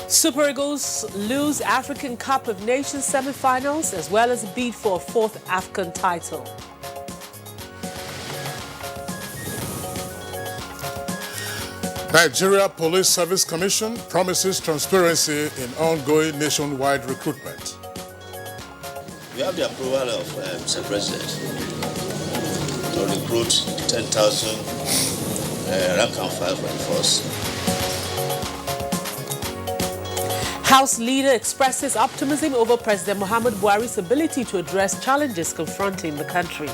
Super Eagles lose African Cup of Nations semi-finals as well as bid for a fourth African title. Nigeria Police Service Commission promises transparency in ongoing nationwide recruitment. We have the approval of Mr. President to recruit 10,000 rank and file for the force. House leader expresses optimism over President Muhammad Buhari's ability to address challenges confronting the country.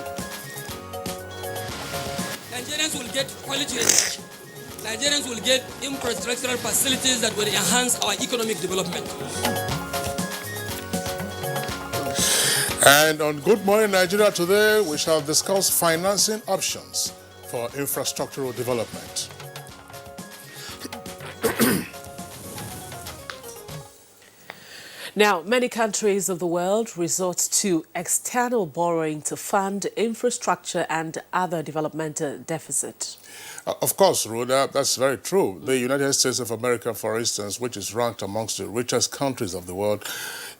Nigerians will get quality education. Nigerians will get infrastructural facilities that will enhance our economic development. And on Good Morning Nigeria today, we shall discuss financing options for infrastructural development. Now, many countries of the world resort to external borrowing to fund infrastructure and other developmental deficit. Of course, Rhoda, that's very true. The United States of America, for instance, which is ranked amongst the richest countries of the world,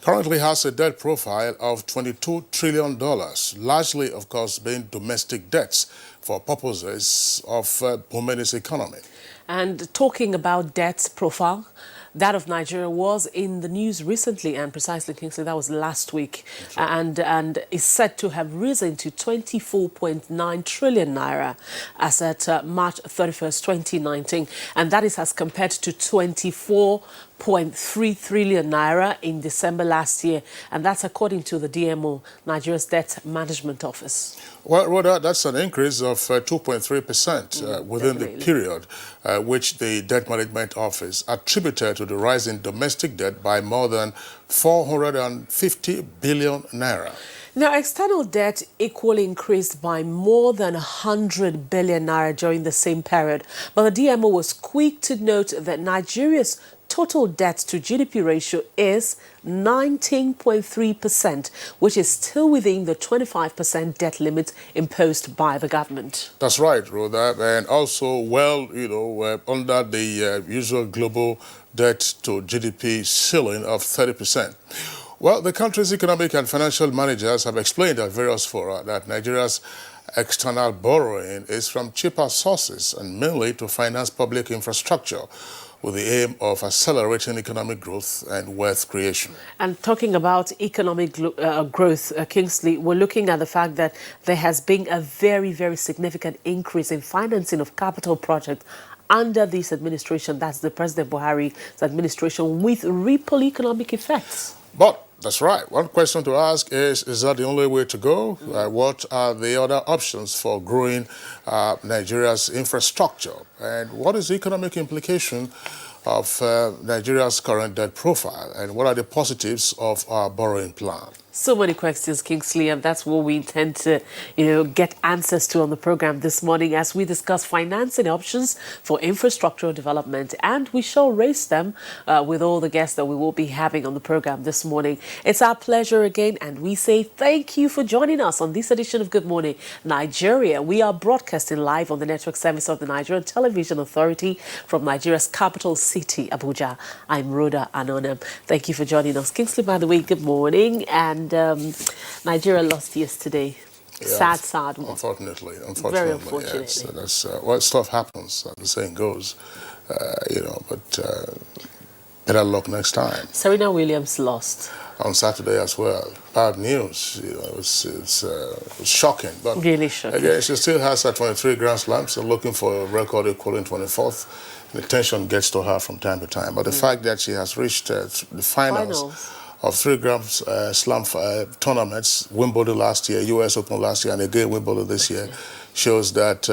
currently has a debt profile of $22 trillion, largely, of course, being domestic debts for purposes of booming its economy. And talking about debt profile, that of Nigeria was in the news recently, and precisely, Kingsley, that was last week, and is said to have risen to 24.9 trillion naira as at March 31st, 2019, and that is as compared to 24.3 trillion naira in December last year, and that's according to the DMO, Nigeria's Debt Management Office. Well, Rhoda, that's an increase of 2.3% within the period, which the Debt Management Office attributed to the rise in domestic debt by more than 450 billion naira. Now, external debt equally increased by more than 100 billion naira during the same period. But the DMO was quick to note that Nigeria's total debt to GDP ratio is 19.3%, which is still within the 25% debt limit imposed by the government. That's right, Rhoda, and also under the usual global debt to GDP ceiling of 30%. Well, the country's economic and financial managers have explained at various fora that Nigeria's external borrowing is from cheaper sources and mainly to finance public infrastructure, with the aim of accelerating economic growth and wealth creation. And talking about economic growth, Kingsley, we're looking at the fact that there has been a very, very significant increase in financing of capital projects under this administration, that's the President Buhari's administration, with ripple economic effects. But that's right. One question to ask is that the only way to go? What are the other options for growing Nigeria's infrastructure? And what is the economic implication of Nigeria's current debt profile? And what are the positives of our borrowing plan? So many questions, Kingsley, and that's what we intend to, get answers to on the program this morning as we discuss financing options for infrastructural development, and we shall raise them with all the guests that we will be having on the program this morning. It's our pleasure again, and we say thank you for joining us on this edition of Good Morning Nigeria. We are broadcasting live on the network service of the Nigerian Television Authority from Nigeria's capital city, Abuja. I'm Rhoda Anonem. Thank you for joining us. Kingsley, by the way, good morning. And Nigeria lost yesterday. Yeah, sad. Unfortunately. Very unfortunately. Yes, that's stuff happens. The saying goes, but better luck next time. Serena Williams lost on Saturday as well. Bad news. It's shocking. But really shocking. Again, she still has her 23 Grand Slams. So looking for a record equaling 24th. The tension gets to her from time to time. But the fact that she has reached the finals of 3 Grand Slam tournaments, Wimbledon last year, US Open last year, and again Wimbledon this year, shows that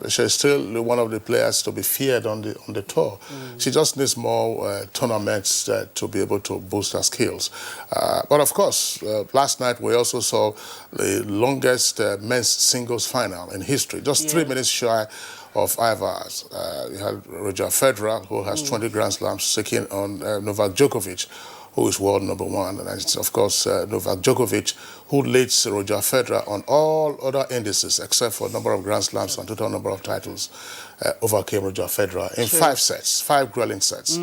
she's still one of the players to be feared on the tour. She just needs more tournaments to be able to boost her skills. But of course, last night we also saw the longest men's singles final in history, just 3 minutes shy of 5 hours. You had Roger Federer, who has 20 Grand Slams, taking on Novak Djokovic, who is world number 1. And it's, of course, Novak Djokovic, who leads Roger Federer on all other indices, except for number of Grand Slams and total number of titles, overcame Roger Federer in 5 sets, 5 grueling sets.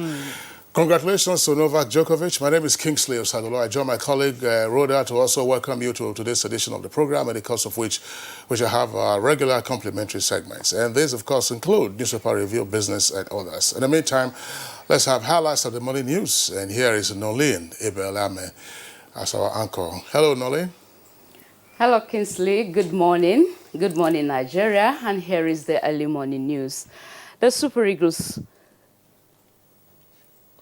Congratulations to Novak Djokovic. My name is Kingsley Osadolo. I join my colleague Rhoda to also welcome you to today's edition of the program, in the course of which we shall have regular complimentary segments. And these, of course, include newspaper review, business, and others. In the meantime, let's have highlights of the morning news. And here is Nolene Ebelame as our anchor. Hello, Nolene. Hello, Kingsley. Good morning. Good morning, Nigeria. And here is the early morning news. The Super Eagles'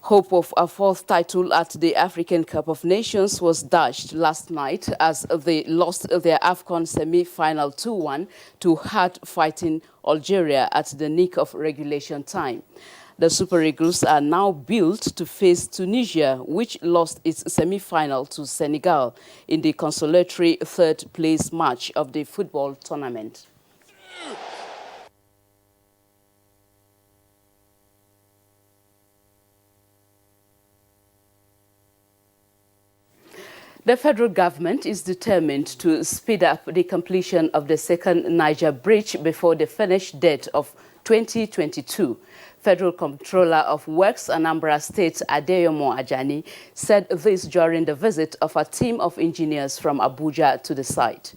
hope of a fourth title at the African Cup of Nations was dashed last night as they lost their AFCON semi-final 2-1 to hard-fighting Algeria at the nick of regulation time. The Super Eagles are now built to face Tunisia, which lost its semi-final to Senegal in the consolatory third-place match of the football tournament. The federal government is determined to speed up the completion of the second Niger bridge before the finished date of 2022. Federal Comptroller of Works, Anambra State, Adeyomo Ajani, said this during the visit of a team of engineers from Abuja to the site.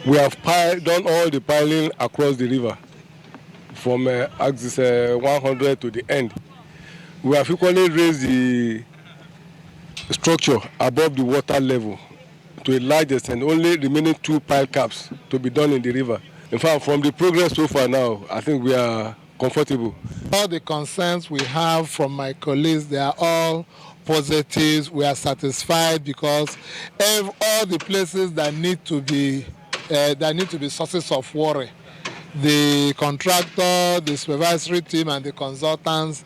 We have done all the piling across the river from axis 100 to the end. We have equally raised the structure above the water level to a large extent, only remaining 2 pile caps to be done in the river. In fact, from the progress so far now, I think we are comfortable. All the concerns we have from my colleagues, they are all positives. We are satisfied because all the places that need to be sources of worry, the contractor, the supervisory team, and the consultants,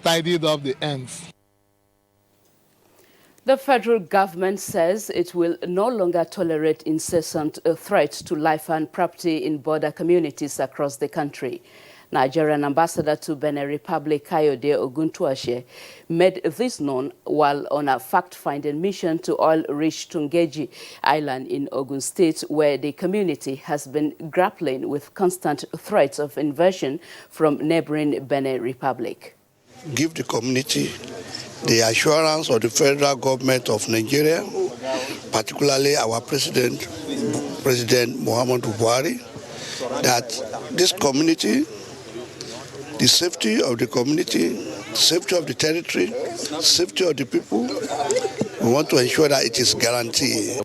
tidied up the ends. The federal government says it will no longer tolerate incessant threats to life and property in border communities across the country. Nigerian ambassador to Benin Republic, Kayode Oguntuashe, made this known while on a fact-finding mission to oil-rich Tungeji Island in Ogun State, where the community has been grappling with constant threats of invasion from neighboring Benin Republic. Give the community the assurance of the federal government of Nigeria, particularly our President Muhammadu Buhari, that this community, the safety of the community, safety of the territory, safety of the people, we want to ensure that it is guaranteed.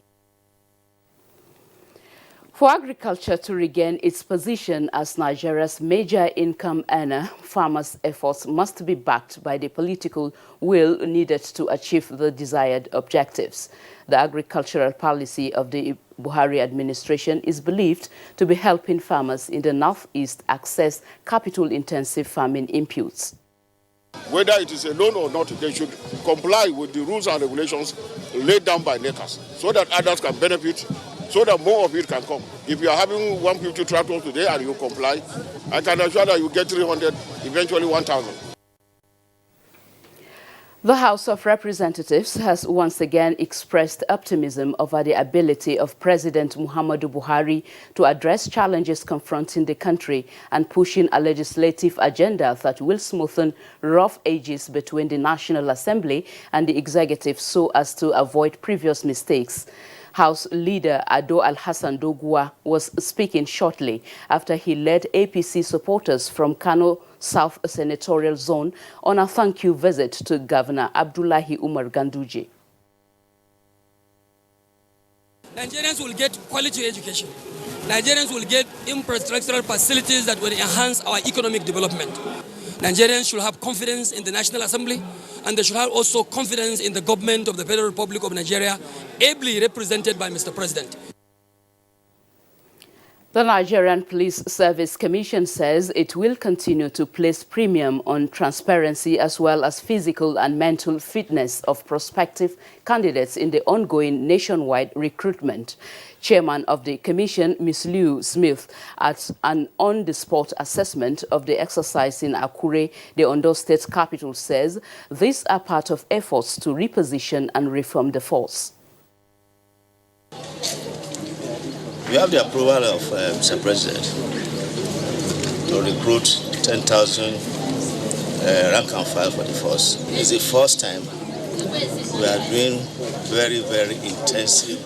For agriculture to regain its position as Nigeria's major income earner, farmers' efforts must be backed by the political will needed to achieve the desired objectives. The agricultural policy of the Buhari administration is believed to be helping farmers in the Northeast access capital-intensive farming inputs. Whether it is a loan or not, they should comply with the rules and regulations laid down by NECAS so that others can benefit, so that more of it can come. If you are having 150 tractors today and you comply, I can assure that you get 300, eventually 1,000. The House of Representatives has once again expressed optimism over the ability of President Muhammadu Buhari to address challenges confronting the country and pushing a legislative agenda that will smoothen rough edges between the National Assembly and the executive so as to avoid previous mistakes. House leader Ado Alhassan Doguwa was speaking shortly after he led APC supporters from Kano South Senatorial Zone on a thank-you visit to Governor Abdullahi Umar Ganduje. Nigerians will get quality education. Nigerians will get infrastructural facilities that will enhance our economic development. Nigerians should have confidence in the National Assembly, and they should have also confidence in the government of the Federal Republic of Nigeria, ably represented by Mr. President. The Nigerian Police Service Commission says it will continue to place premium on transparency as well as physical and mental fitness of prospective candidates in the ongoing nationwide recruitment. Chairman of the Commission, Ms. Liu Smith, at an on-the-spot assessment of the exercise in Akure, the Ondo State capital, says these are part of efforts to reposition and reform the force. We have the approval of Mr. President to recruit 10,000 rank and file for the force. It's the first time we are doing very, very intensive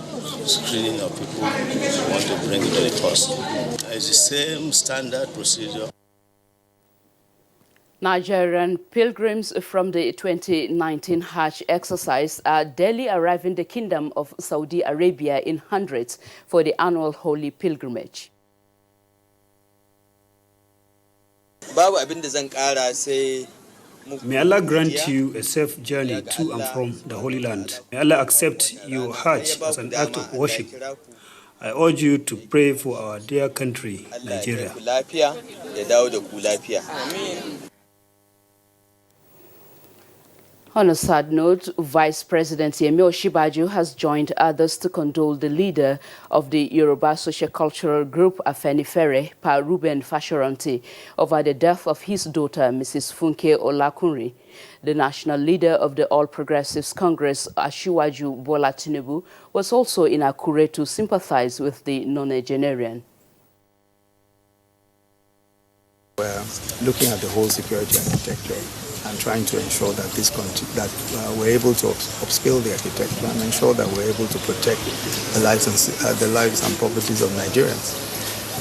screening of people who want to bring into the force. It's the same standard procedure. Nigerian pilgrims from the 2019 Hajj exercise are daily arriving the Kingdom of Saudi Arabia in hundreds for the annual holy pilgrimage. May Allah grant you a safe journey to and from the Holy Land. May Allah accept your Hajj as an act of worship. I urge you to pray for our dear country, Nigeria. On a sad note, Vice President Yemi Osinbajo has joined others to condole the leader of the Yoruba sociocultural group Afenifere, Pa Ruben Fashoranti, over the death of his daughter, Mrs. Funke Olakunri. The national leader of the All Progressives Congress, Asiwaju Bola Tinubu, was also in Akure to sympathize with the nonagenarian. We're looking at the whole security architecture and trying to ensure that we're able to upscale the architecture and ensure that we're able to protect the lives and properties of Nigerians.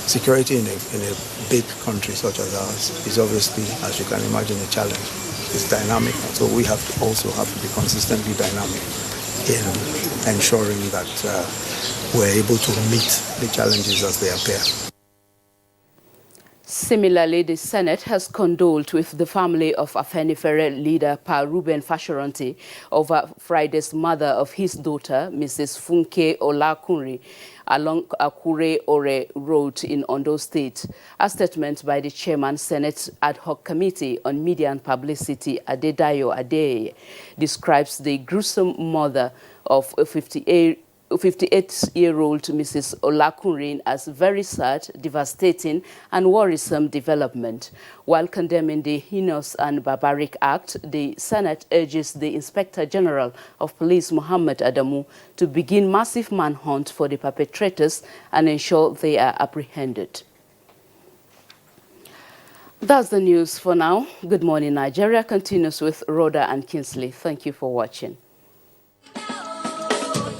Security in a big country such as ours is obviously, as you can imagine, a challenge. It's dynamic, and so we also have to be consistently dynamic in ensuring that we're able to meet the challenges as they appear. Similarly, the Senate has condoled with the family of Afenifere leader Pa Ruben Fashoranti over Friday's murder of his daughter, Mrs. Funke Olakunri, along Akure Ore Road in Ondo State. A statement by the chairman Senate Ad Hoc Committee on Media and Publicity, Adedayo Adeye, describes the gruesome murder of a 58-year-old Mrs. Olakunrin as very sad, devastating and worrisome development. While condemning the heinous and barbaric act, the Senate urges the Inspector General of Police, Muhammad Adamu, to begin massive manhunt for the perpetrators and ensure they are apprehended. That's the news for now. Good morning, Nigeria continues with Rhoda and Kingsley. Thank you for watching.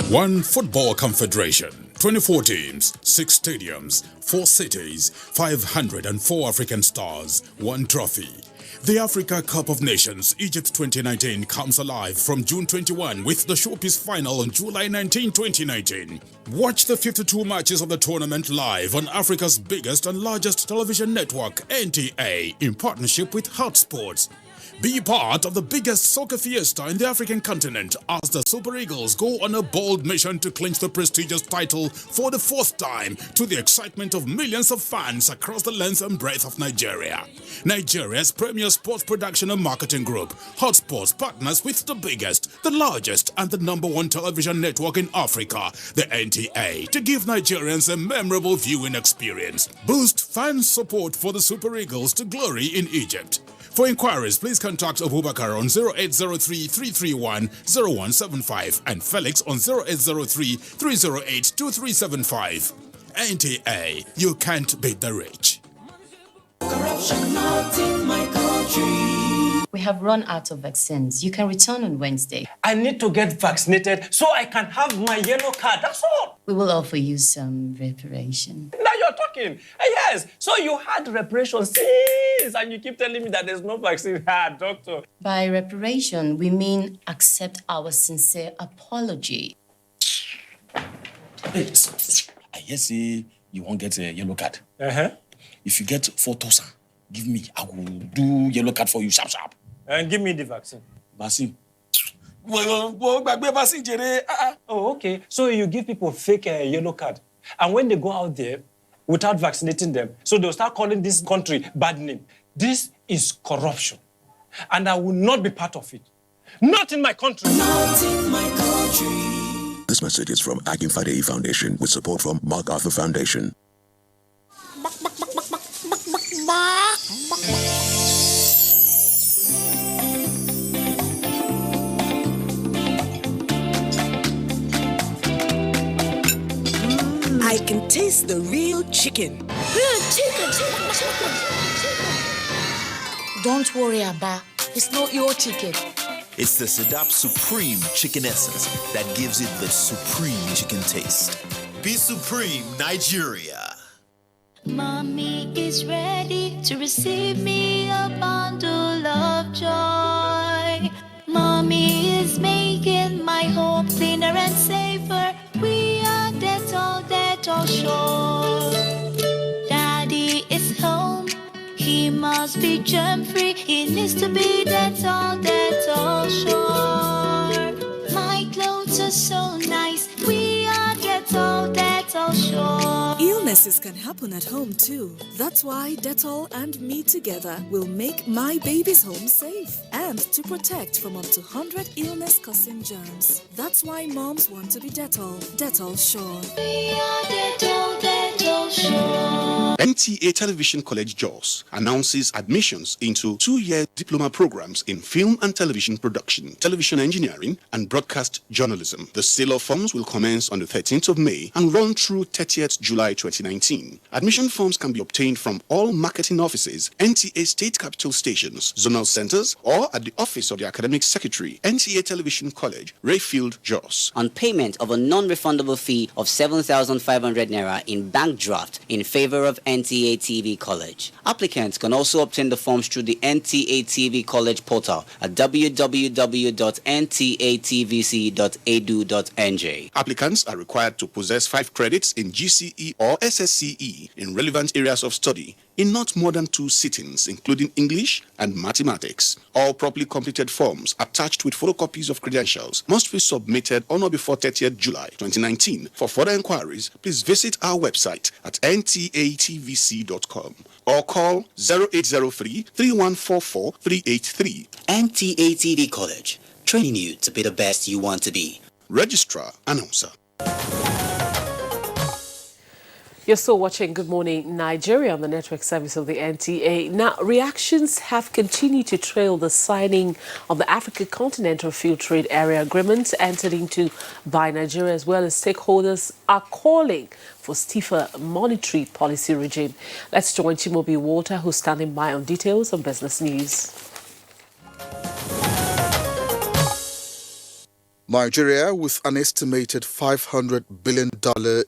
One Football Confederation, 24 teams, 6 stadiums, 4 cities, 504 African stars, 1 trophy. The Africa Cup of Nations Egypt 2019 comes alive from June 21 with the showpiece final on July 19, 2019. Watch the 52 matches of the tournament live on Africa's biggest and largest television network, NTA, in partnership with Hotsports. Be part of the biggest soccer fiesta in the African continent as the Super Eagles go on a bold mission to clinch the prestigious title for the 4th time, to the excitement of millions of fans across the length and breadth of Nigeria. Nigeria's premier sports production and marketing group, Hotsports, partners with the biggest, the largest and the #1 television network in Africa, the NTA, to give Nigerians a memorable viewing experience. Boost fan support for the Super Eagles to glory in Egypt. For inquiries, please contact Abubakar on 0803-331-0175 and Felix on 0803-308-2375. NTA, you can't beat the rich. Corruption not in my country. We have run out of vaccines. You can return on Wednesday. I need to get vaccinated so I can have my yellow card. That's all. We will offer you some reparation. Now you're talking. Yes. So you had reparation since, and you keep telling me that there's no vaccine. Doctor. By reparation, we mean accept our sincere apology. Hey, I hear say you won't get a yellow card. If you get 4,000, give me. I will do yellow card for you, sharp. And give me the vaccine. Vaccine? Oh, okay. So you give people fake yellow card. And when they go out there without vaccinating them, so they'll start calling this country bad name. This is corruption. And I will not be part of it. Not in my country. Not in my country. This message is from Akin Fadei Foundation with support from Mark Arthur Foundation. I can taste the real chicken. Don't worry, Abba. It's not your chicken. It's the Sedap Supreme Chicken Essence that gives it the supreme chicken taste. Be Supreme, Nigeria. Mommy is ready to receive me a bundle of joy. Mommy is making my home cleaner and safer. We are Dettol sure. Daddy is home. He must be germ-free. He needs to be Dettol sure. My clothes are so nice. We are Dettol sure. Illnesses can happen at home too. That's why Dettol and me together will make my baby's home safe and to protect from up to 100 illness-causing germs. That's why moms want to be Dettol sure. We are Dettol sure. NTA Television College Jos announces admissions into 2-year diploma programs in film and television production, television engineering, and broadcast journalism. The sale of forms will commence on the 13th of May and run through 30th July 2019. Admission forms can be obtained from all marketing offices, NTA state capital stations, zonal centers, or at the office of the academic secretary, NTA Television College, Rayfield, Jos. On payment of a non-refundable fee of 7,500 naira in bank draft in favor of NTA TV College. Applicants can also obtain the forms through the NTA TV College portal at www.ntatvc.edu.nj. Applicants are required to possess 5 credits in GCE or SSCE in relevant areas of study in not more than 2 sittings, including English and mathematics. All properly completed forms attached with photocopies of credentials must be submitted on or before 30th July 2019. For further inquiries, please visit our website at ntatvc.com or call 0803 3144 383. NTA TV College, training you to be the best you want to be. Registrar Announcer. You're still watching Good Morning Nigeria on the network service of the NTA. Now, reactions have continued to trail the signing of the Africa Continental Free Trade Area Agreement entered into by Nigeria, as well as stakeholders are calling for stiffer monetary policy regime. Let's join Chimobi Walter, who's standing by on details on business news. Nigeria, with an estimated $500 billion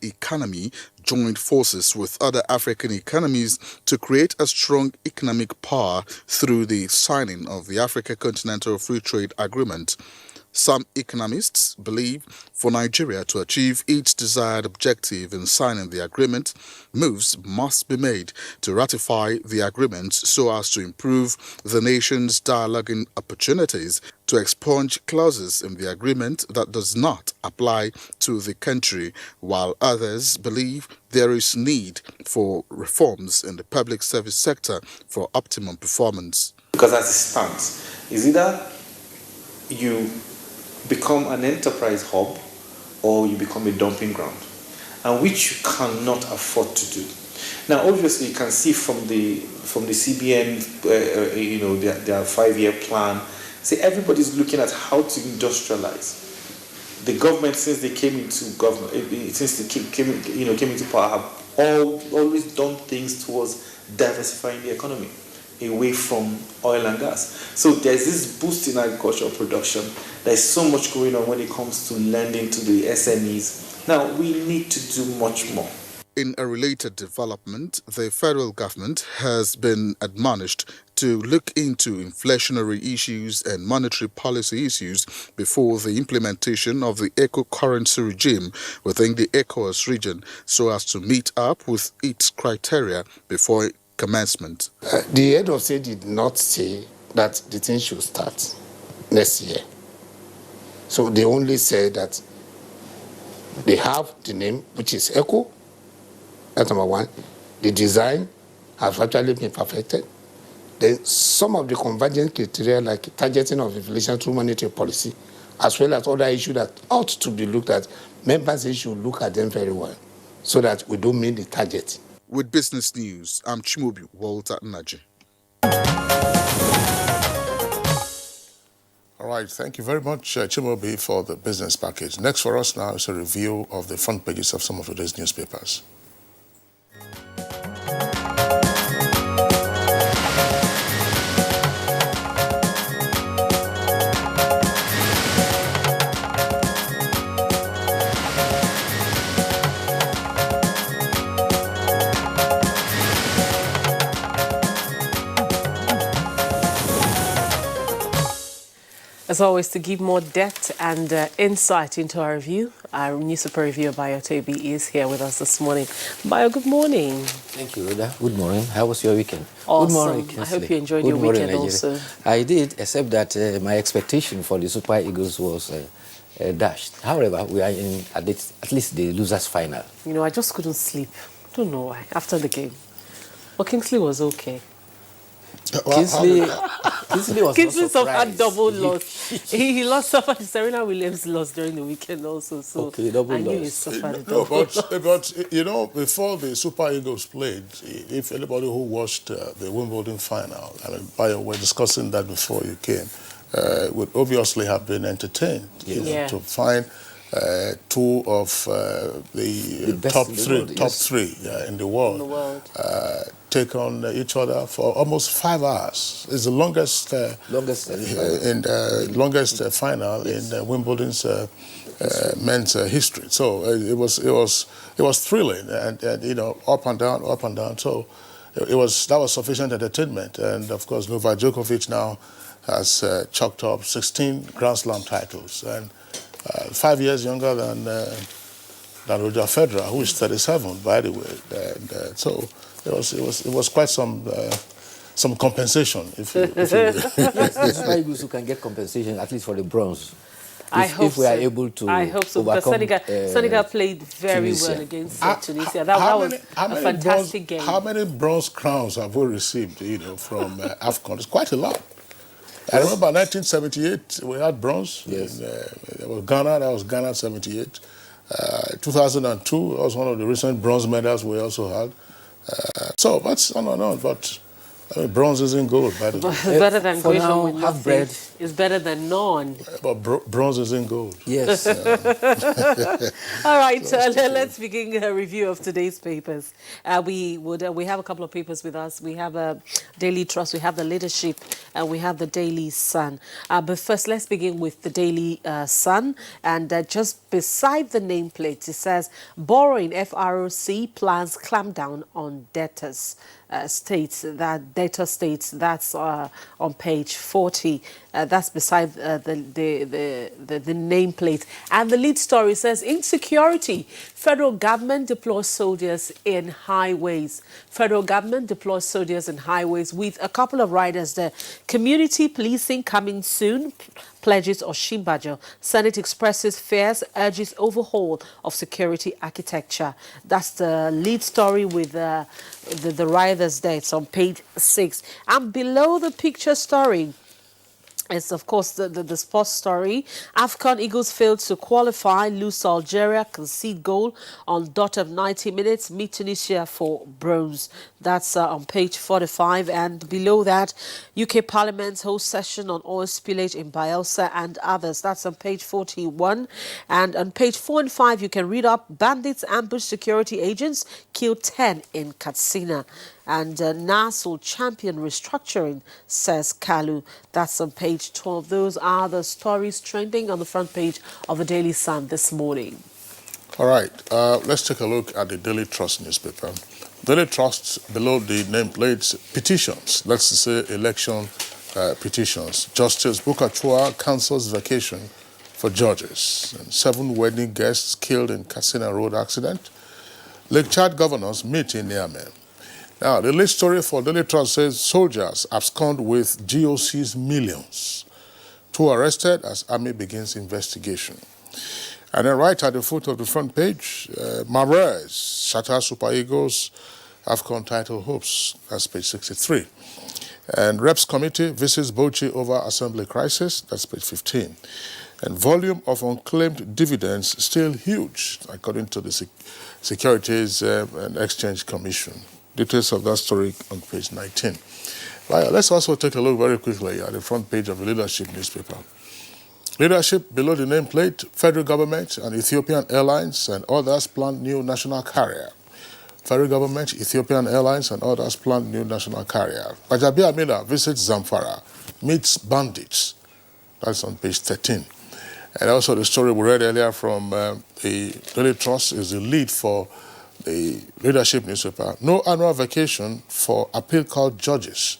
economy, joined forces with other African economies to create a strong economic power through the signing of the Africa Continental Free Trade Agreement. Some economists believe for Nigeria to achieve its desired objective in signing the agreement, moves must be made to ratify the agreement so as to improve the nation's dialoguing opportunities, to expunge clauses in the agreement that does not apply to the country, while others believe there is need for reforms in the public service sector for optimum performance. Because as it stands, is either you become an enterprise hub or you become a dumping ground, and which you cannot afford to do. Now, obviously, you can see from the CBN, their 5-year plan. See, everybody's looking at how to industrialize. The government, since they came into government, since they came into power, have always done things towards diversifying the economy away from oil and gas. So there's this boost in agricultural production. There's so much going on when it comes to lending to the SMEs. Now, we need to do much more. In a related development, the federal government has been admonished to look into inflationary issues and monetary policy issues before the implementation of the eco-currency regime within the ECOWAS region so as to meet up with its criteria before commencement. The head of state did not say that the thing should start next year. So they only said that they have the name, which is ECO. That's number one. The design has actually been perfected. Then some of the convergence criteria, like targeting of inflation through monetary policy, as well as other issues that ought to be looked at, members should look at them very well so that we don't meet the target. With Business News, I'm Chimobi Walter Naji. All right, thank you very much, Chimobi, for the business package. Next for us now is a review of the front pages of some of today's newspapers. As always, to give more depth and insight into our review, our newspaper reviewer, Bayo Toby, is here with us this morning. Bayo, good morning. Thank you, Rhoda. Good morning. How was your weekend? Awesome. Good morning, I Kinsley. hope you enjoyed Good your morning, weekend Nigeria. also. I did, except that my expectation for the Super Eagles was dashed. However, we are in at least the losers' final. You know, I just couldn't sleep. Don't know why, after the game. But Kingsley was okay. Kingsley was Kingsley not suffered surprised. double loss. he suffered. Serena Williams lost during the weekend also. So Okay, double I knew he loss. suffered a No, double loss. but you know, before the Super Eagles played, if anybody who watched the Wimbledon final, I mean, Bayo, we're discussing that before you came, would obviously have been entertained to find two of the top three in the world, take on each other for almost 5 hours. It's the longest final in Wimbledon's men's history. So it was thrilling and you know, up and down. So that was sufficient entertainment. And of course, Novak Djokovic now has chalked up 16 Grand Slam titles and 5 years younger than Roger Federer, who is 37, by the way. And so it was quite some compensation, if you will. Super Eagles who can get compensation at least for the bronze. If we are able to I hope so, because Senegal played very well against Tunisia. That was a fantastic game. How many bronze crowns have we received, you know, from AFCON? It's quite a lot. I remember 1978, we had bronze. Yes. It was Ghana, that was Ghana 78. 2002 was one of the recent bronze medals we also had. So that's on and on, but I mean, bronze isn't gold, by the way. It's better than for now, with half bread. It's better than none. But bronze isn't gold. Yes. All right, let's begin a review of today's papers. We have a couple of papers with us. We have a Daily Trust, we have the Leadership, and we have the Daily Sun. But first, let's begin with the Daily Sun. And just beside the nameplate, it says, borrowing FROC plans clampdown on debtors. States that's on page 40. That's beside the nameplate. And the lead story says, insecurity. Federal government deploys soldiers in highways. Federal government deploys soldiers in highways with a couple of riders there. Community policing coming soon. Pledges Oshimbajo. Senate expresses fears, urges overhaul of security architecture. That's the lead story with the riders there. It's on page 6. And below the picture story, it's, of course, the sports story. AFCON Eagles failed to qualify, lose to Algeria, concede goal on dot of 90 minutes, meet Tunisia for bronze. That's on page 45. And below that, UK Parliament holds session on oil spillage in Bielsa and others. That's on page 41. And on page 4 and 5, you can read up, bandits ambush security agents, kill 10 in Katsina. And NAS will champion restructuring, says Kalu. That's on page 12. Those are the stories trending on the front page of the Daily Sun this morning. All right, let's take a look at the Daily Trust newspaper. Daily Trust, below the nameplates, petitions. Let's say election petitions. Justice Bukachua cancels vacation for judges. And 7 wedding guests killed in Katsina Road accident. Lake Chad governors meet in Niamey. Now, the lead story for Daily Trust says soldiers abscond with GOC's millions. 2 arrested as army begins investigation. And then right at the foot of the front page, Mahrez shatters Super Eagles AFCON title hopes. That's page 63. And Reps Committee visits Bauchi over assembly crisis. That's page 15. And volume of unclaimed dividends still huge, according to the Securities and Exchange Commission. Details of that story on page 19. Right, let's also take a look very quickly at the front page of the Leadership newspaper. Leadership, below the nameplate, federal government and Ethiopian Airlines and others plan new national carrier. Federal government, Ethiopian Airlines and others plan new national carrier. Bajabi Amina visits Zamfara, meets bandits. That's on page 13. And also the story we read earlier from the Daily Trust is the lead for the Leadership newspaper. No annual vacation for appeal court judges.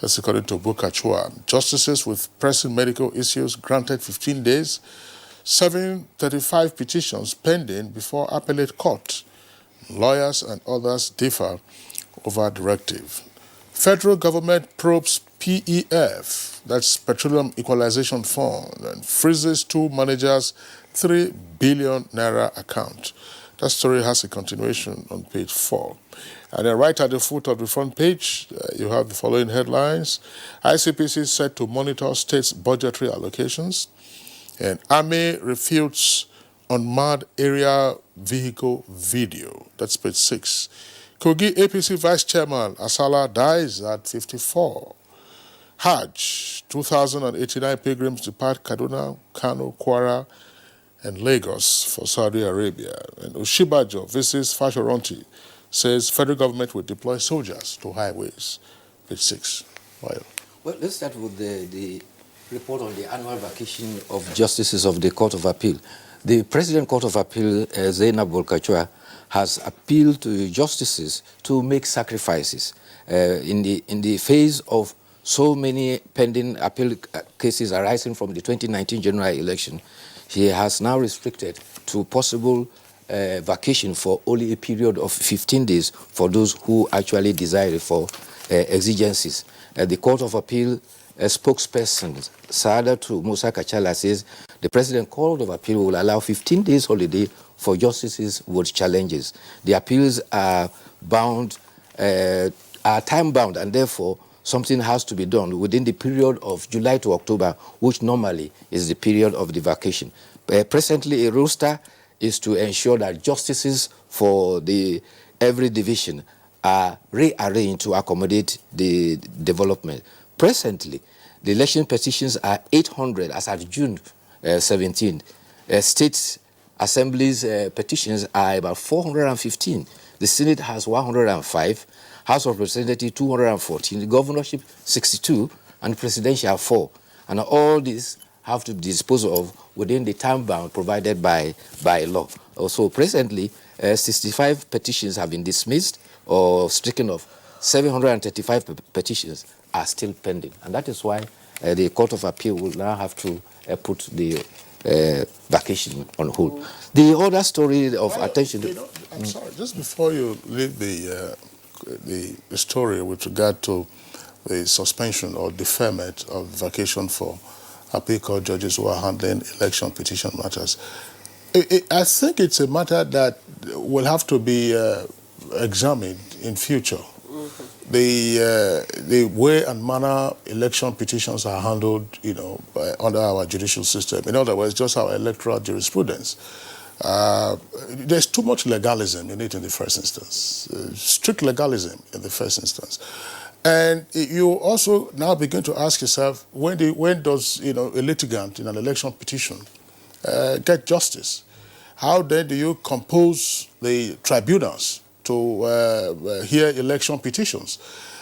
That's according to Bukachua. Justices with pressing medical issues granted 15 days, 735 petitions pending before appellate court. Lawyers and others differ over directive. Federal government probes PEF, that's Petroleum Equalization Fund, and freezes two managers' 3 billion naira account. That story has a continuation on page 4. And then right at the foot of the front page, you have the following headlines. ICPC set to monitor states' budgetary allocations. And Army refutes unmanned aerial vehicle video. That's page 6. Kogi APC Vice Chairman Asala dies at 54. Hajj, 2,089 pilgrims depart Kaduna, Kano, Kwara, and Lagos for Saudi Arabia. And Oshibajo visits Fashoronti, says federal government will deploy soldiers to highways. Page 6. Well, let's start with the report on the annual vacation of justices of the Court of Appeal. The President Court of Appeal, Zainab Bolkachua, has appealed to justices to make sacrifices in the face of so many pending appeal cases arising from the 2019 general election. He has now restricted to possible vacation for only a period of 15 days for those who actually desire it for exigencies. The Court of Appeal spokesperson Saadatu Musa Kachala says the President Court of Appeal will allow 15 days holiday for justices with challenges. The appeals are time-bound, and therefore something has to be done within the period of July to October, which normally is the period of the vacation. Presently, a roster is to ensure that justices for every division are rearranged to accommodate the development. Presently, the election petitions are 800 as at June 17. State assemblies petitions are about 415. The Senate has 105, House of Representatives 214, the governorship 62, and presidential 4. And all these have to be disposed of within the time bound provided by law. Also, presently, 65 petitions have been dismissed or stricken off. 735 petitions are still pending. And that is why the Court of Appeal will now have to put the vacation on hold. The other story of attention... I'm sorry, just before you leave the story with regard to the suspension or deferment of vacation for appeal court judges who are handling election petition matters, I think it's a matter that will have to be examined in future. The way and manner election petitions are handled, under our judicial system. In other words, just our electoral jurisprudence. There's too much legalism in it in the first instance, strict legalism in the first instance. And you also now begin to ask yourself, when does a litigant in an election petition get justice? How then do you compose the tribunals to hear election petitions?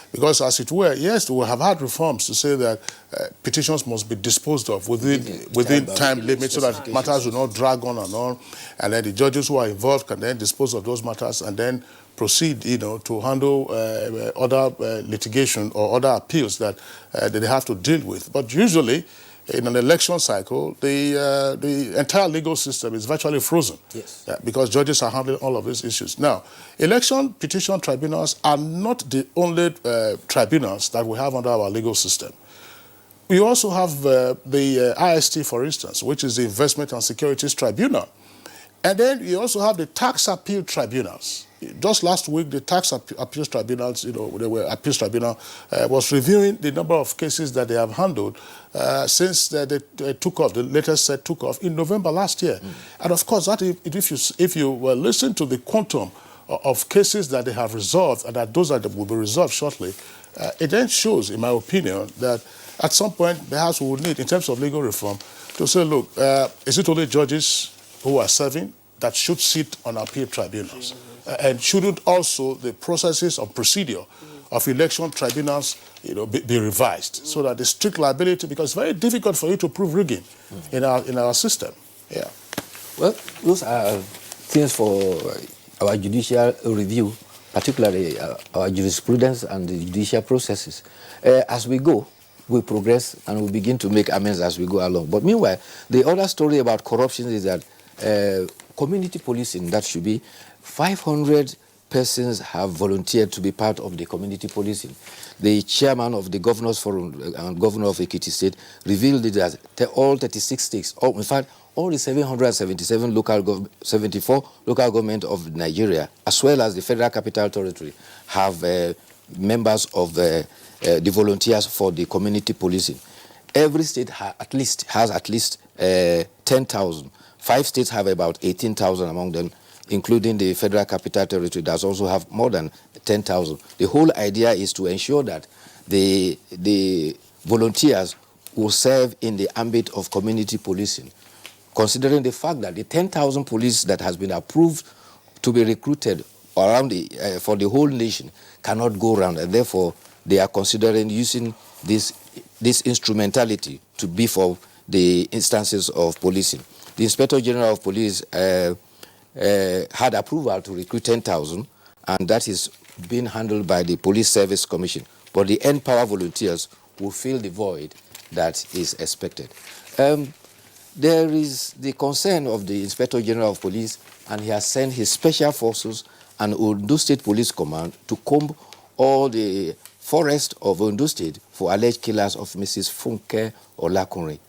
Because as it were, yes, we have had reforms to say that petitions must be disposed of within time limits so that matters will not drag on, and then the judges who are involved can then dispose of those matters and then proceed, to handle other litigation or other appeals that they have to deal with. But usually, in an election cycle, the entire legal system is virtually frozen. Yes. Because judges are handling all of these issues. Now, election petition tribunals are not the only tribunals that we have under our legal system. We also have the IST, for instance, which is the Investment and Securities Tribunal. And then you also have the tax appeal tribunals. Just last week, the tax appeals tribunals, appeals tribunal was reviewing the number of cases that they have handled since they took off. The latest set took off in November last year. And of course, that if you listen to the quantum of cases that they have resolved and that those that will be resolved shortly, it then shows, in my opinion, that at some point, perhaps we would need, in terms of legal reform, to say, look, is it only judges who are serving that should sit on appeal tribunals? And shouldn't also the processes of procedure of election tribunals, be revised so that the strict liability, because it's very difficult for you to prove rigging in our system. Yeah. Well, those are things for our judicial review particularly our jurisprudence and the judicial processes. As we go, we progress and we begin to make amends as we go along. But meanwhile, the other story about corruption is that community policing, that should be 500 persons have volunteered to be part of the community policing. The chairman of the Governors Forum and governor of Ekiti State revealed it that all 36 states, in fact, all the 777 74 local government of Nigeria, as well as the Federal Capital Territory, have members of the volunteers for the community policing. Every state has at least 10,000. 5 states have about 18,000 among them, including the Federal Capital Territory that also have more than 10,000. The whole idea is to ensure that the volunteers will serve in the ambit of community policing, considering the fact that the 10,000 police that has been approved to be recruited around for the whole nation cannot go around, and therefore they are considering using this instrumentality to beef up the instances of policing. The Inspector General of Police had approval to recruit 10,000, and that is being handled by the Police Service Commission. But the End Power volunteers will fill the void that is expected. There is the concern of the Inspector General of Police, and he has sent his special forces and Ondo State Police Command to comb all the forest of Ondo State for alleged killers of Mrs. Funke Olakunrin.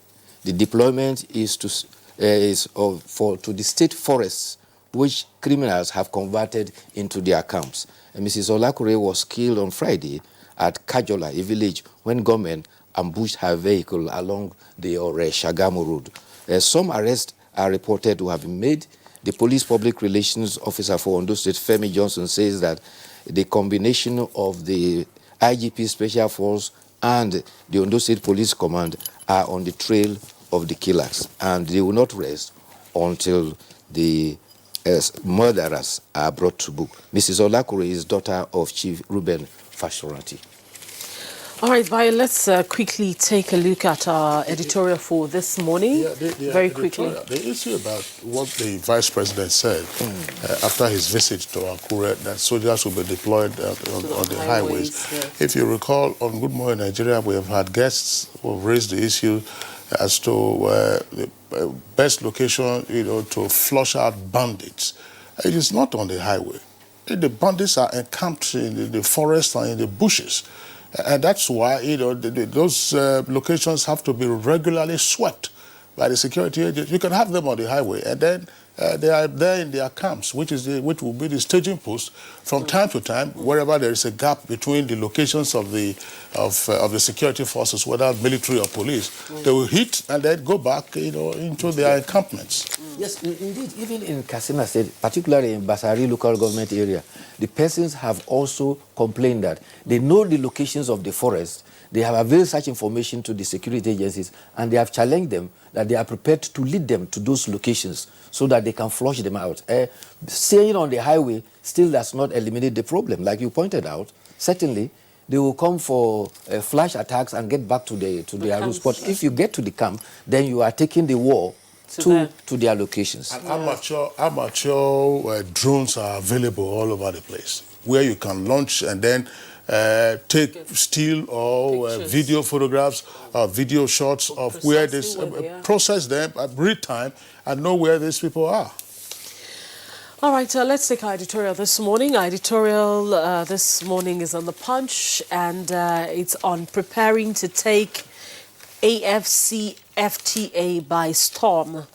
The deployment is to the state forests, which criminals have converted into their camps. And Mrs. Olakunrin was killed on Friday at Kajola, a village, when government ambushed her vehicle along the Ore-Shagamu road. Some arrests are reported to have been made. The police public relations officer for Ondo State, Femi Johnson, says that the combination of the IGP Special Force and the Ondo State Police Command are on the trail of the killers, and they will not rest until the murderers are brought to book. Mrs. Olakunrin is daughter of Chief Ruben Fashoranti. All right, Bayo, let's quickly take a look at our editorial for this morning. Very quickly. The issue about what the Vice President said after his visit to Akure, that soldiers will be deployed on the highways. Yes. If you recall, on Good Morning Nigeria, we have had guests who have raised the issue as to the best location, to flush out bandits. It is not on the highway. The bandits are encamped in the forest and in the bushes. And that's why, those locations have to be regularly swept by the security agents. You can have them on the highway, and then they are there in their camps, which will be the staging post from time to time, wherever there is a gap between the locations of the security forces, whether military or police. They will hit and then go back, into their encampments. Yes, indeed. Even in Katsina State, particularly in Basari local government area, the persons have also complained that they know the locations of the forest. They have availed such information to the security agencies, and they have challenged them that they are prepared to lead them to those locations so that they can flush them out. Staying on the highway still does not eliminate the problem. Like you pointed out, certainly they will come for flash attacks and get back to their routes. But if you get to the camp, then you are taking the war to their locations. And amateur drones are available all over the place, where you can launch and then take still or video photographs, video shots of where this, process them at real time and know where these people are. All right, let's take our editorial this morning. Our editorial this morning is on the Punch, and it's on preparing to take AFCFTA by storm.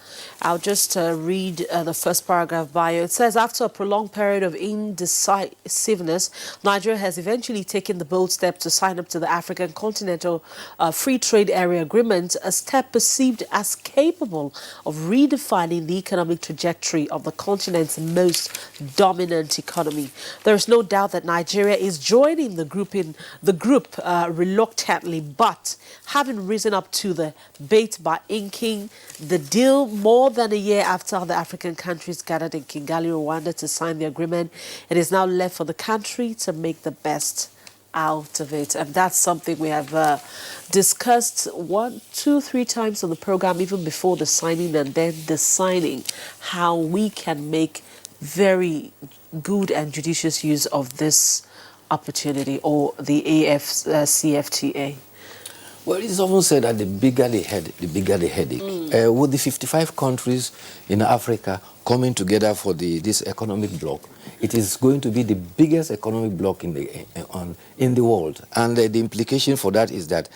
I'll just read the first paragraph bio. It says, after a prolonged period of indecisiveness, Nigeria has eventually taken the bold step to sign up to the African Continental Free Trade Area Agreement, a step perceived as capable of redefining the economic trajectory of the continent's most dominant economy. There is no doubt that Nigeria is joining the group reluctantly, but having risen up to the bait by inking the deal more than a year after the African countries gathered in Kigali, Rwanda to sign the agreement, it is now left for the country to make the best out of it. And that's something we have discussed 1, 2, 3 times on the program, even before the signing and then the signing, how we can make very good and judicious use of this opportunity, or the AFCFTA? Well, it's often said that the bigger the headache. With the 55 countries in Africa coming together for this economic bloc, it is going to be the biggest economic bloc in the world. And the implication for that is that,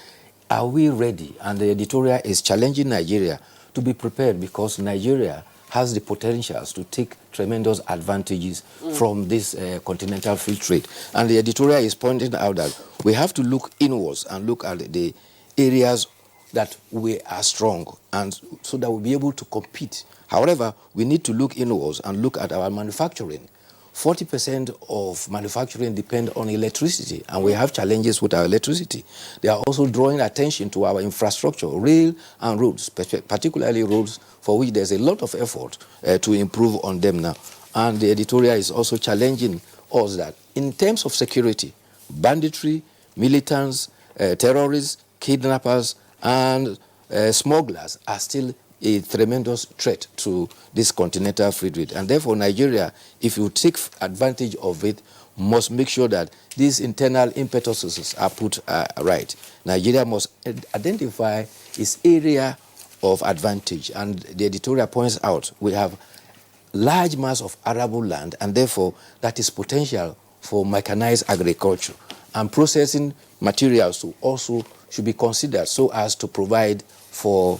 are we ready? And the editorial is challenging Nigeria to be prepared, because Nigeria has the potentials to take tremendous advantages from this continental free trade. And the editorial is pointing out that we have to look inwards and look at the areas that we are strong, and so that we'll be able to compete. However, we need to look inwards and look at our manufacturing. 40% of manufacturing depend on electricity, and we have challenges with our electricity. They are also drawing attention to our infrastructure, rail and roads, particularly roads, for which there's a lot of effort to improve on them now. And the editorial is also challenging us that in terms of security, banditry, militants, terrorists, kidnappers, and smugglers are still a tremendous threat to this continental free trade. And therefore, Nigeria, if you take advantage of it, must make sure that these internal impetuses are put right. Nigeria must identify its area of advantage. And the editorial points out we have large mass of arable land, and therefore that is potential for mechanized agriculture. And processing materials also should be considered so as to provide for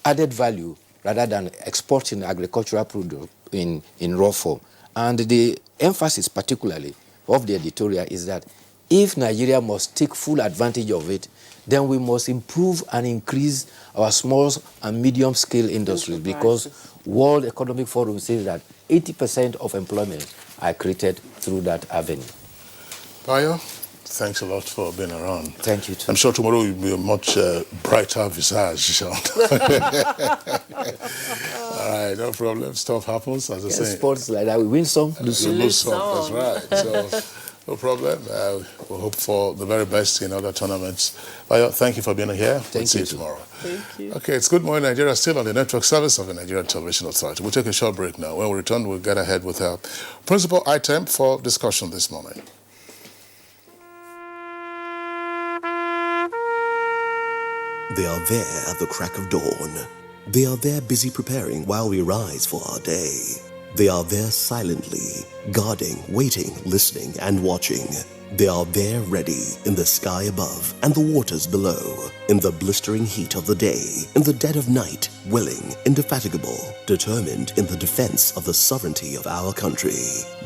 added value rather than exporting agricultural product in raw form. And the emphasis particularly of the editorial is that if Nigeria must take full advantage of it, then we must improve and increase our small and medium scale industries, because World Economic Forum says that 80% of employment are created through that avenue. Bayo, thanks a lot for being around. Thank you too. I'm sure tomorrow will be a much brighter visage. All right, no problem. Stuff happens, as I say. Sports like that, we win some, lose some. That's right. So, no problem. We'll hope for the very best in other tournaments. Bayo, thank you for being here. We'll see you tomorrow. Thank you. Okay, it's Good Morning Nigeria, still on the network service of the Nigerian Television Authority. We'll take a short break now. When we return, we'll get ahead with our principal item for discussion this morning. They are there at the crack of dawn. They are there busy preparing while we rise for our day. They are there silently, guarding, waiting, listening, and watching. They are there ready in the sky above and the waters below, in the blistering heat of the day, in the dead of night, willing, indefatigable, determined in the defense of the sovereignty of our country.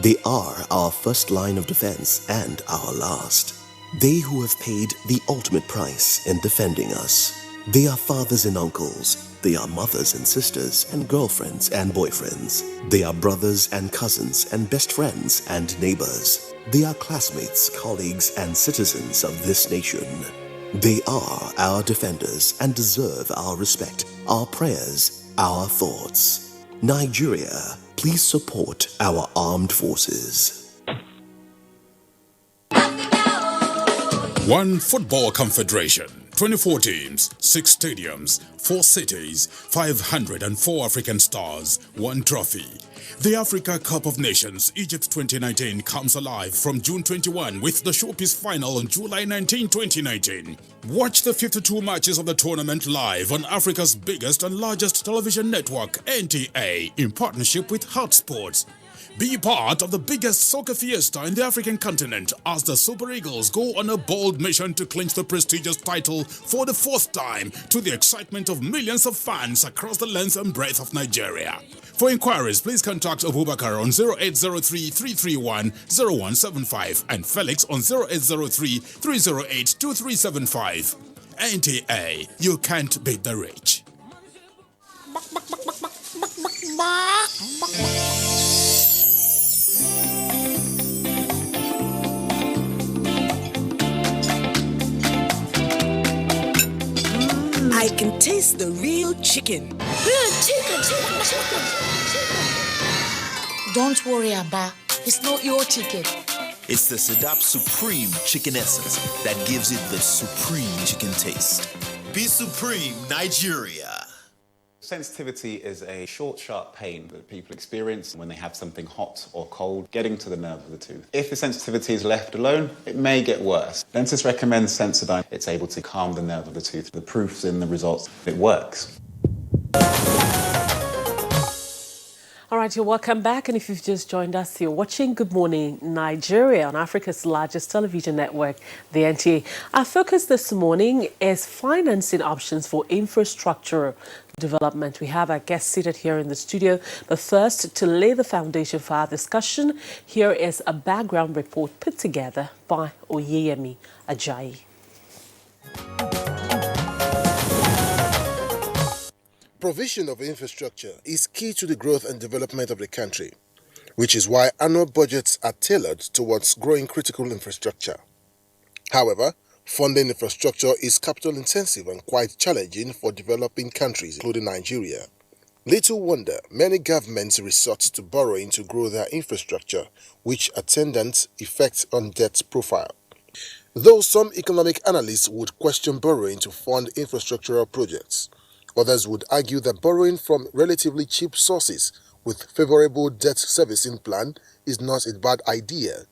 They are our first line of defense and our last. They who have paid the ultimate price in defending us. They are fathers and uncles. They are mothers and sisters and girlfriends and boyfriends. They are brothers and cousins and best friends and neighbors. They are classmates, colleagues, and citizens of this nation. They are our defenders and deserve our respect, our prayers, our thoughts. Nigeria, please support our armed forces. One football confederation, 24 teams, 6 stadiums, 4 cities, 504 African stars, 1 trophy. The Africa Cup of Nations Egypt 2019 comes alive from June 21 with the showpiece final on July 19, 2019. Watch the 52 matches of the tournament live on Africa's biggest and largest television network, NTA, in partnership with Hot Sports. Be part of the biggest soccer fiesta in the African continent as the Super Eagles go on a bold mission to clinch the prestigious title for the 4th time, to the excitement of millions of fans across the length and breadth of Nigeria. For inquiries, please contact Abubakar on 0803-331-0175 and Felix on 0803-308-2375. NTA, you can't beat the rich. I can taste the real chicken. Real chicken. Don't worry, Abba. It's not your chicken. It's the Sedap Supreme Chicken Essence that gives it the supreme chicken taste. Be Supreme, Nigeria. Sensitivity is a short, sharp pain that people experience when they have something hot or cold getting to the nerve of the tooth. If the sensitivity is left alone, it may get worse. Dentists recommend Sensodyne. It's able to calm the nerve of the tooth. The proof's in the results. It works. All right, you're welcome back. And if you've just joined us, you're watching Good Morning Nigeria on Africa's largest television network, the NTA. Our focus this morning is financing options for infrastructure development. We have our guests seated here in the studio. But first, to lay the foundation for our discussion, here is a background report put together by Oyeyemi Ajayi. Provision of infrastructure is key to the growth and development of the country, which is why annual budgets are tailored towards growing critical infrastructure. However, funding infrastructure is capital intensive and quite challenging for developing countries, including Nigeria. Little wonder many governments resort to borrowing to grow their infrastructure, which attendant effect on debt profile. Though some economic analysts would question borrowing to fund infrastructural projects, others would argue that borrowing from relatively cheap sources with favorable debt servicing plan is not a bad idea.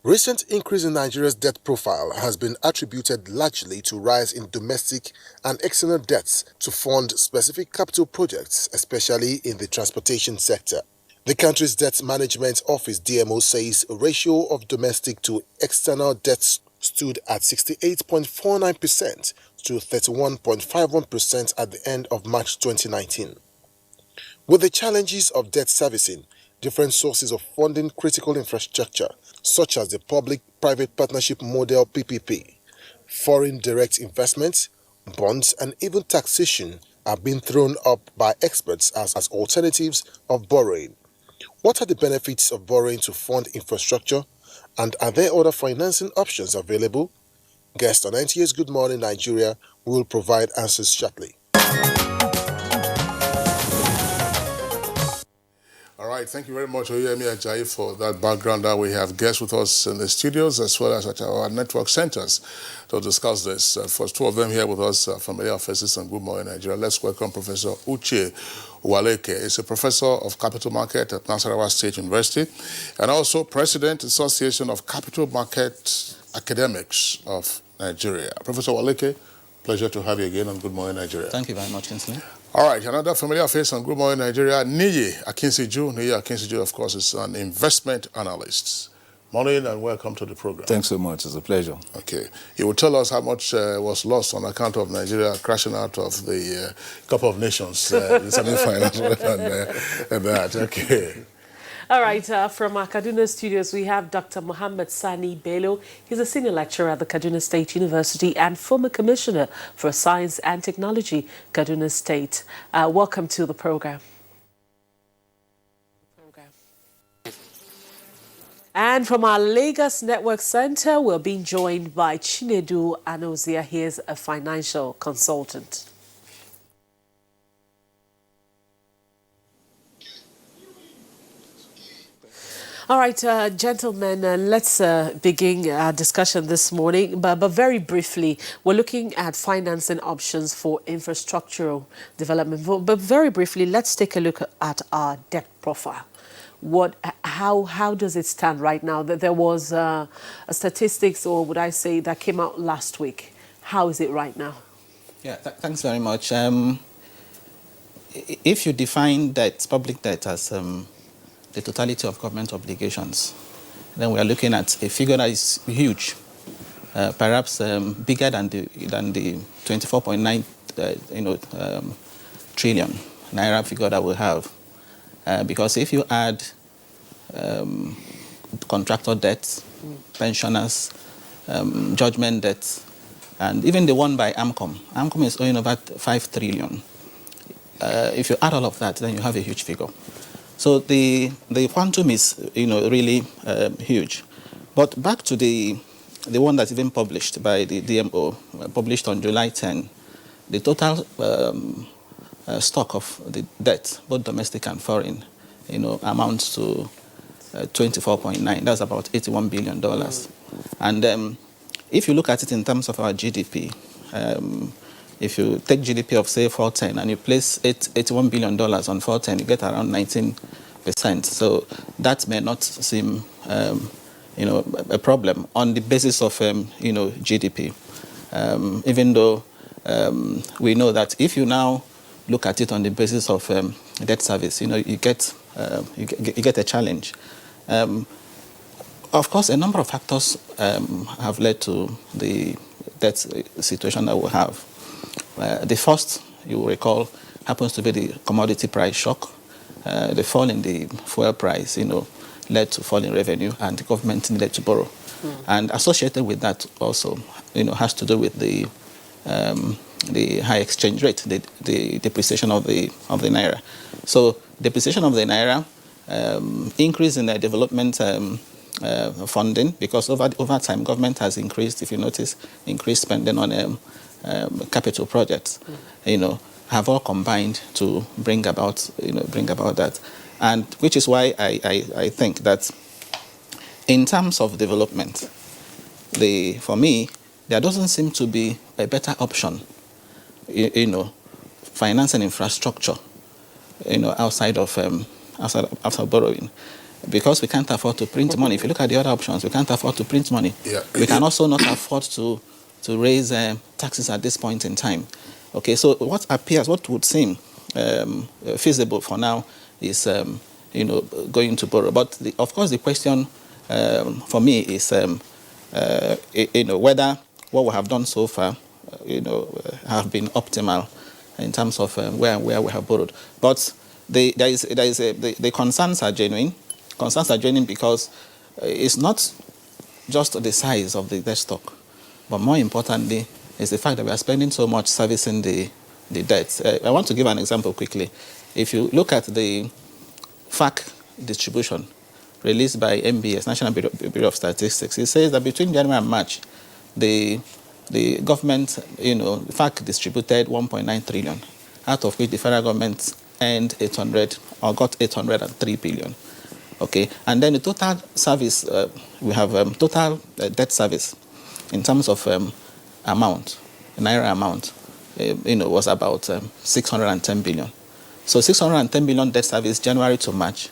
Recent increase in Nigeria's debt profile has been attributed largely to rise in domestic and external debts to fund specific capital projects, especially in the transportation sector. The country's Debt Management Office (DMO) says a ratio of domestic to external debts stood at 68.49% to 31.51% at the end of March 2019. With the challenges of debt servicing, different sources of funding critical infrastructure, such as the Public-Private Partnership Model (PPP), foreign direct investments, bonds, and even taxation are being thrown up by experts as alternatives of borrowing. What are the benefits of borrowing to fund infrastructure? And are there other financing options available? Guest on NTA's Good Morning Nigeria will provide answers shortly. All right, thank you very much, Oyeyemi Ajayi, for that background. That we have guests with us in the studios as well as at our network centers to discuss this. For two of them here with us from Media Offices and Good Morning Nigeria, let's welcome Professor Uche Waleke. He's a professor of capital market at Nasarawa State University and also President Association of Capital Market Academics of Nigeria. Professor Waleke, pleasure to have you again on Good Morning Nigeria. Thank you very much, Kinsley. All right, another familiar face on Good Morning Nigeria, Niyi Akinsiju. Niyi Akinsiju, of course, is an investment analyst. Morning and welcome to the program. Thanks so much. It's a pleasure. Okay. You will tell us how much was lost on account of Nigeria crashing out of the Cup of Nations, the semi-finals and that. Okay. All right, from our Kaduna studios, we have Dr. Mohammed Sani Bello. He's a senior lecturer at the Kaduna State University and former commissioner for Science and Technology, Kaduna State. Welcome to the program. And from our Lagos Network Center, we're being joined by Chinedu Anozia. He is a financial consultant. All right, gentlemen, let's begin our discussion this morning. But very briefly, we're looking at financing options for infrastructural development. But very briefly, let's take a look at our debt profile. How does it stand right now? There was a statistics, or would I say, that came out last week. How is it right now? Yeah, thanks very much. If you define debt, public debt, as the totality of government obligations, then we are looking at a figure that is huge, perhaps bigger than the 24.9 trillion naira figure that we have. Because if you add contractor debt, pensioners, judgment debt, and even the one by AMCOM is owing over 5 trillion. If you add all of that, then you have a huge figure. So the quantum is really huge. But back to the one that's even published by the DMO, published on July 10, the total stock of the debt, both domestic and foreign, amounts to 24.9. That's about $81 billion. And if you look at it in terms of our GDP, if you take GDP of, say, 410 and you place $81 billion on 410, you get around 19%. So that may not seem, a problem on the basis of, GDP. Even though we know that if you now look at it on the basis of debt service, you get a challenge. Of course, a number of factors have led to the debt situation that we have. The first, you will recall, happens to be the commodity price shock. The fall in the fuel price, led to fall in revenue, and the government needed to borrow. And associated with that also, has to do with the high exchange rate, the depreciation of the naira. So depreciation of the naira, increase in the development funding, because over time government has increased, if you notice, increased spending on capital projects, have all combined to bring about that, and which is why I think that in terms of development, for me, there doesn't seem to be a better option, financing infrastructure, outside of borrowing, because we can't afford to print money. If you look at the other options, we can't afford to print money. Yeah. We can also not afford to raise taxes at this point in time. Okay, so what would seem feasible for now is, going to borrow. But of course, the question for me is, whether what we have done so far, have been optimal in terms of where we have borrowed. But the concerns are genuine. Concerns are genuine because it's not just the size of the debt stock, but more importantly, is the fact that we are spending so much servicing the debts. I want to give an example quickly. If you look at the FAC distribution released by MBS, National Bureau of Statistics, it says that between January and March, the government, FAC distributed 1.9 trillion, out of which the federal government got 803 billion. Okay, and then the total service, we have total debt service in terms of amount, naira amount, was about 610 billion. So 610 billion debt service January to March.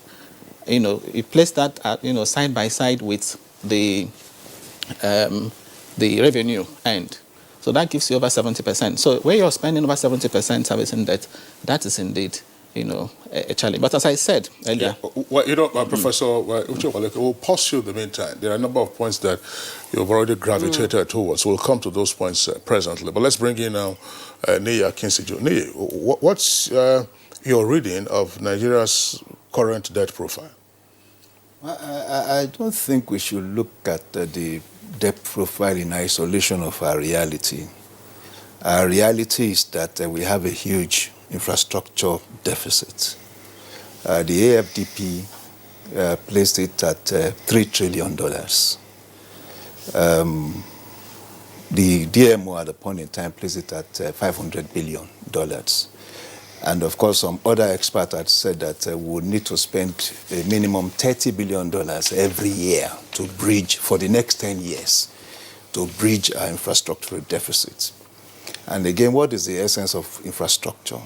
You place that side by side with the revenue end. So that gives you over 70%. So where you're spending over 70% servicing debt, that is indeed a challenge. But as I said earlier, Professor Uche, we'll pause you in the meantime. There are a number of points that you've already gravitated towards. We'll come to those points presently. But let's bring in now Niyi Akinseju. Niyi, what's your reading of Nigeria's current debt profile? I don't think we should look at the debt profile in isolation of our reality. Our reality is that we have a huge infrastructure deficit. The AFDP placed it at $3 trillion. The DMO at the point in time placed it at $500 billion. And of course, some other experts had said that we would need to spend a minimum $30 billion every year to bridge, for the next 10 years, to bridge our infrastructural deficits. And again, what is the essence of infrastructure?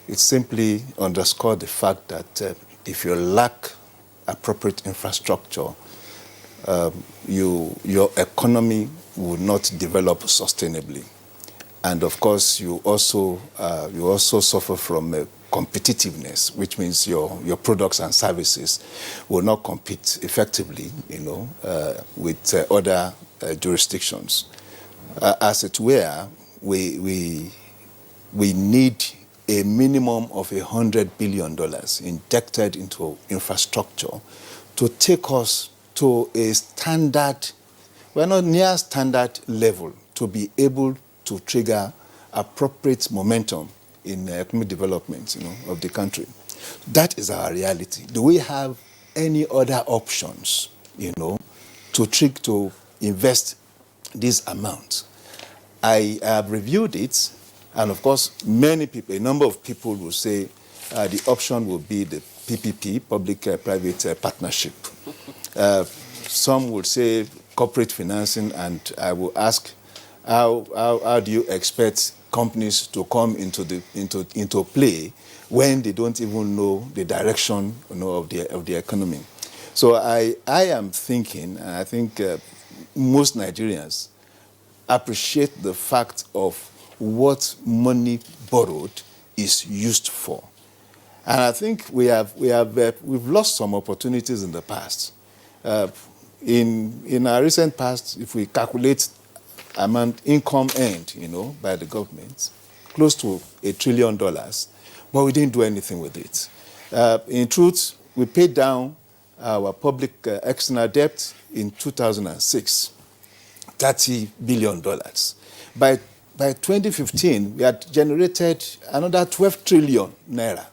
It simply underscores the fact that if you lack appropriate infrastructure, your economy will not develop sustainably. And of course, you also suffer from competitiveness, which means your products and services will not compete effectively, with other jurisdictions. As it were, we need a minimum of $100 billion injected into infrastructure to take us to a standard, we're not near standard level, to be able to trigger appropriate momentum in economic development, of the country. That is our reality. Do we have any other options, to invest this amount? I have reviewed it, and of course, a number of people will say the option will be the PPP, public-private partnership. Some would say corporate financing, and I will ask, how do you expect companies to come into play when they don't even know the direction, of the economy. So I am thinking, and I think most Nigerians appreciate the fact of what money borrowed is used for. And I think we've lost some opportunities in the past. In our recent past, if we calculate amount income earned, by the government, close to $1 trillion, but we didn't do anything with it. In truth, we paid down our public external debt in 2006, $30 billion. By 2015, we had generated another 12 trillion naira.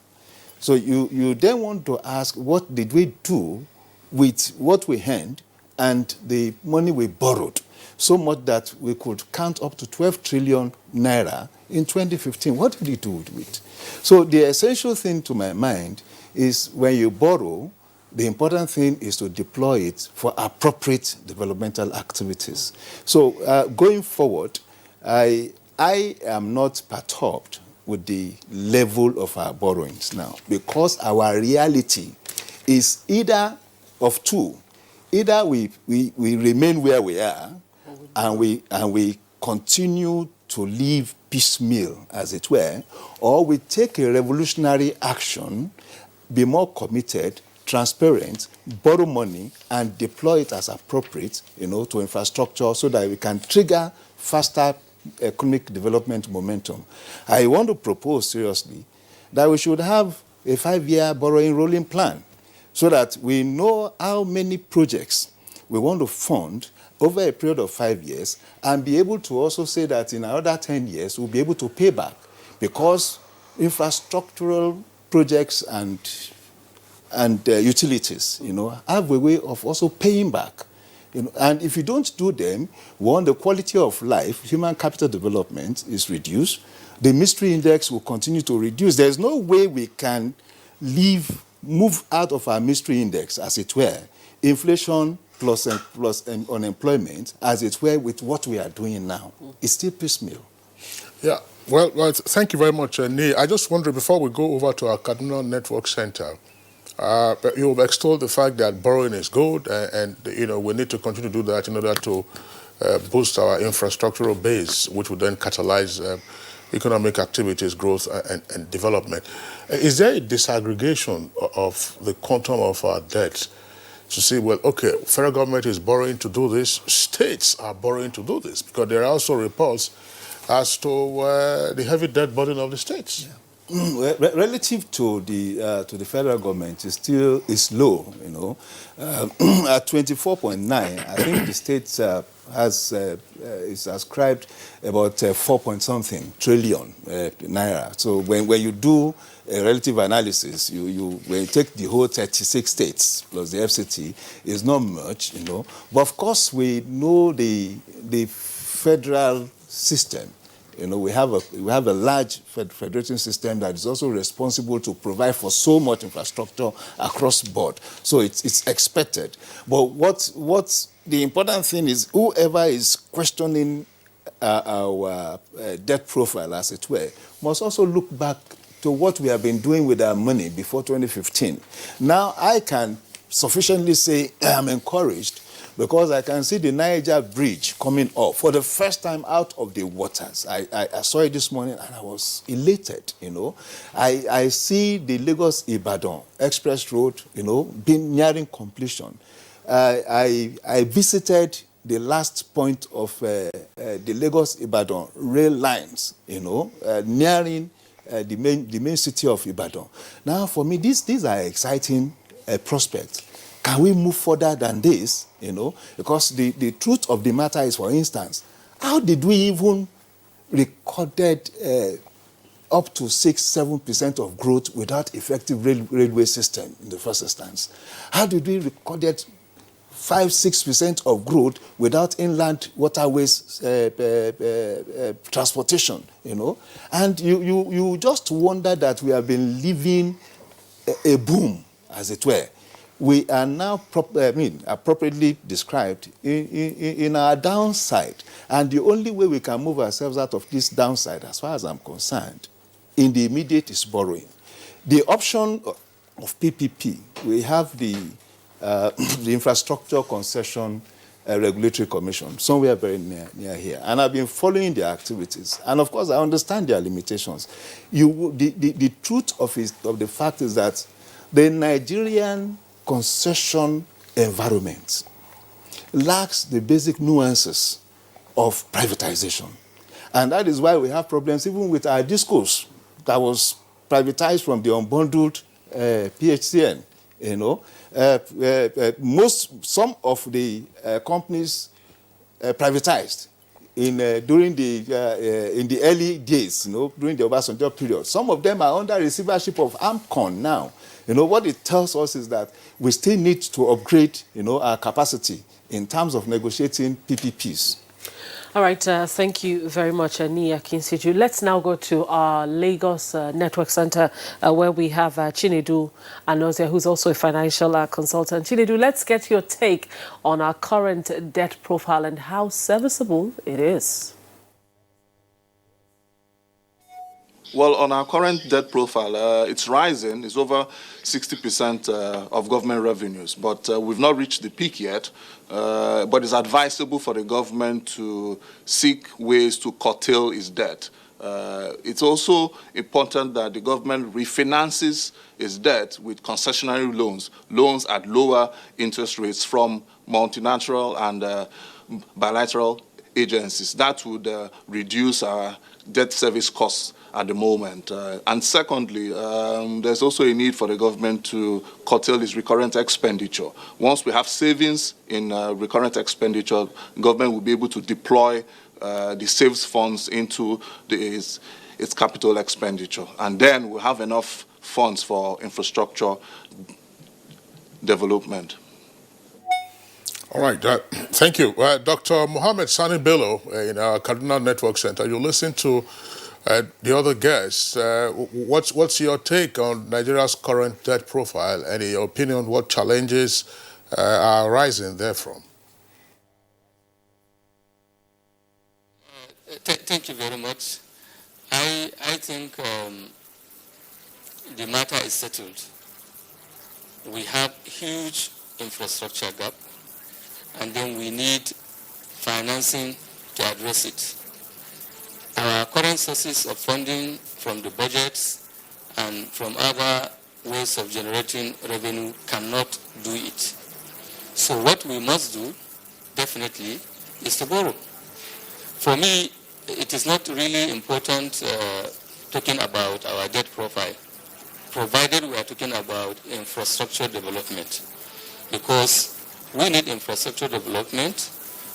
So you then want to ask, what did we do with what we earned and the money we borrowed, so much that we could count up to 12 trillion naira in 2015. What did we do with it? So the essential thing to my mind is when you borrow, the important thing is to deploy it for appropriate developmental activities. So going forward, I am not perturbed with the level of our borrowings now, because our reality is either of two. Either we remain where we are and we continue to live piecemeal, as it were, or we take a revolutionary action, be more committed, transparent, borrow money, and deploy it as appropriate, to infrastructure so that we can trigger faster economic development momentum. I want to propose seriously that we should have a 5-year borrowing rolling plan so that we know how many projects we want to fund over a period of 5 years, and be able to also say that in another 10 years we'll be able to pay back, because infrastructural projects and utilities, have a way of also paying back. And if you don't do them, one, the quality of life, human capital development is reduced. The mystery index will continue to reduce. There's no way we can move out of our mystery index, as it were, inflation plus unemployment, as it were, with what we are doing now. It's still piecemeal. Yeah, well, thank you very much, Nee. I just wonder, before we go over to our Kaduna Network Center, you've extolled the fact that borrowing is good, and we need to continue to do that in order to boost our infrastructural base, which would then catalyze economic activities, growth, and development. Is there a disaggregation of the quantum of our debt to see, well, okay, federal government is borrowing to do this, states are borrowing to do this, because there are also reports as to the heavy debt burden of the states? Yeah. Relative to the federal government, is low. At 24.9, I think the state is ascribed about 4-point-something trillion naira. So when you do a relative analysis, when you take the whole 36 states plus the FCT, it's not much, But of course, we know the federal system. We have a large federating system that is also responsible to provide for so much infrastructure across board. So it's expected. But what's the important thing is, whoever is questioning our debt profile, as it were, must also look back to what we have been doing with our money before 2015. Now, I can sufficiently say I am encouraged, because I can see the Niger Bridge coming up for the first time out of the waters. I saw it this morning and I was elated, I see the Lagos-Ibadan Express Road, nearing completion. I visited the last point of the Lagos-Ibadan rail lines, nearing the main city of Ibadan. Now, for me, these are exciting prospects. Can we move further than this? Because the truth of the matter is, for instance, how did we even recorded up to 6-7% of growth without effective railway system in the first instance? How did we recorded 5-6% of growth without inland waterways transportation? And you just wonder that we have been living a boom, as it were, we are now appropriately described in our downside. And the only way we can move ourselves out of this downside, as far as I'm concerned, in the immediate is borrowing. The option of PPP, we have the Infrastructure Concession Regulatory Commission, somewhere very near here. And I've been following their activities. And of course, I understand their limitations. The truth of the fact is that the Nigerian concession environment lacks the basic nuances of privatization. And that is why we have problems even with our discourse that was privatized from the unbundled PHCN. You know, some of the companies privatized in the early days, you know, during the Obasanjo period. Some of them are under receivership of AMCON now. You know, what it tells us is that we still need to upgrade, you know, our capacity in terms of negotiating PPPs. All right, thank you very much, Nia Kinsiju. Let's now go to our Lagos Network Center, where we have Chinedu Anozia, who's also a financial consultant. Chinedu, let's get your take on our current debt profile and how serviceable it is. Well, on our current debt profile, it's rising. It's over 60% of government revenues, but we've not reached the peak yet. But it's advisable for the government to seek ways to curtail its debt. It's also important that the government refinances its debt with concessionary loans at lower interest rates from multilateral and bilateral agencies. That would reduce our debt service costs at the moment. And secondly, there's also a need for the government to curtail its recurrent expenditure. Once we have savings in recurrent expenditure, government will be able to deploy the saved funds into its capital expenditure. And then we'll have enough funds for infrastructure development. All right, thank you. Dr. Mohammed Sani Bello in our Cardinal Network Center, you listen to the other guests. What's your take on Nigeria's current debt profile and in your opinion, what challenges are arising therefrom? Thank you very much. I think the matter is settled. We have huge infrastructure gap, and then we need financing to address it. Our current sources of funding from the budgets and from other ways of generating revenue cannot do it. So what we must do, definitely, is to borrow. For me, it is not really important talking about our debt profile, provided we are talking about infrastructure development, because we need infrastructure development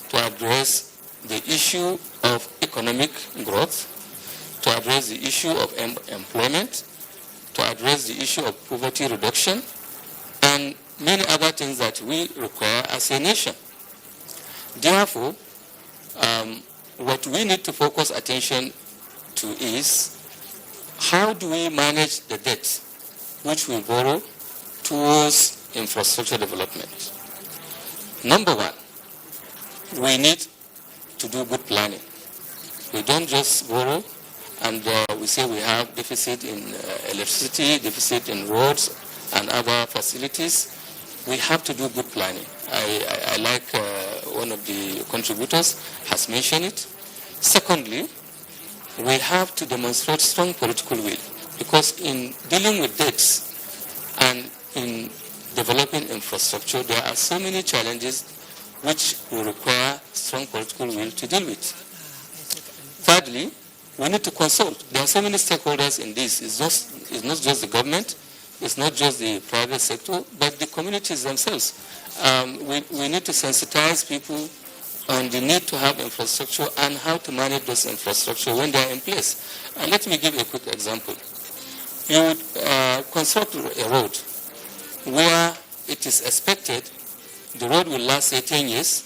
to address the issue of economic growth, to address the issue of employment, to address the issue of poverty reduction, and many other things that we require as a nation. Therefore, what we need to focus attention to is how do we manage the debt which we borrow towards infrastructure development. Number one, we need to do good planning. We don't just borrow and we say we have deficit in electricity, deficit in roads and other facilities. We have to do good planning. I like one of the contributors has mentioned it. Secondly, we have to demonstrate strong political will, because in dealing with debts and in developing infrastructure, there are so many challenges which will require strong political will to deal with. Thirdly, we need to consult. There are so many stakeholders in this. It's not just the government, it's not just the private sector, but the communities themselves. We need to sensitize people on the need to have infrastructure and how to manage this infrastructure when they are in place. And let me give a quick example. You would construct a road where it is expected the road will last, say, 10 years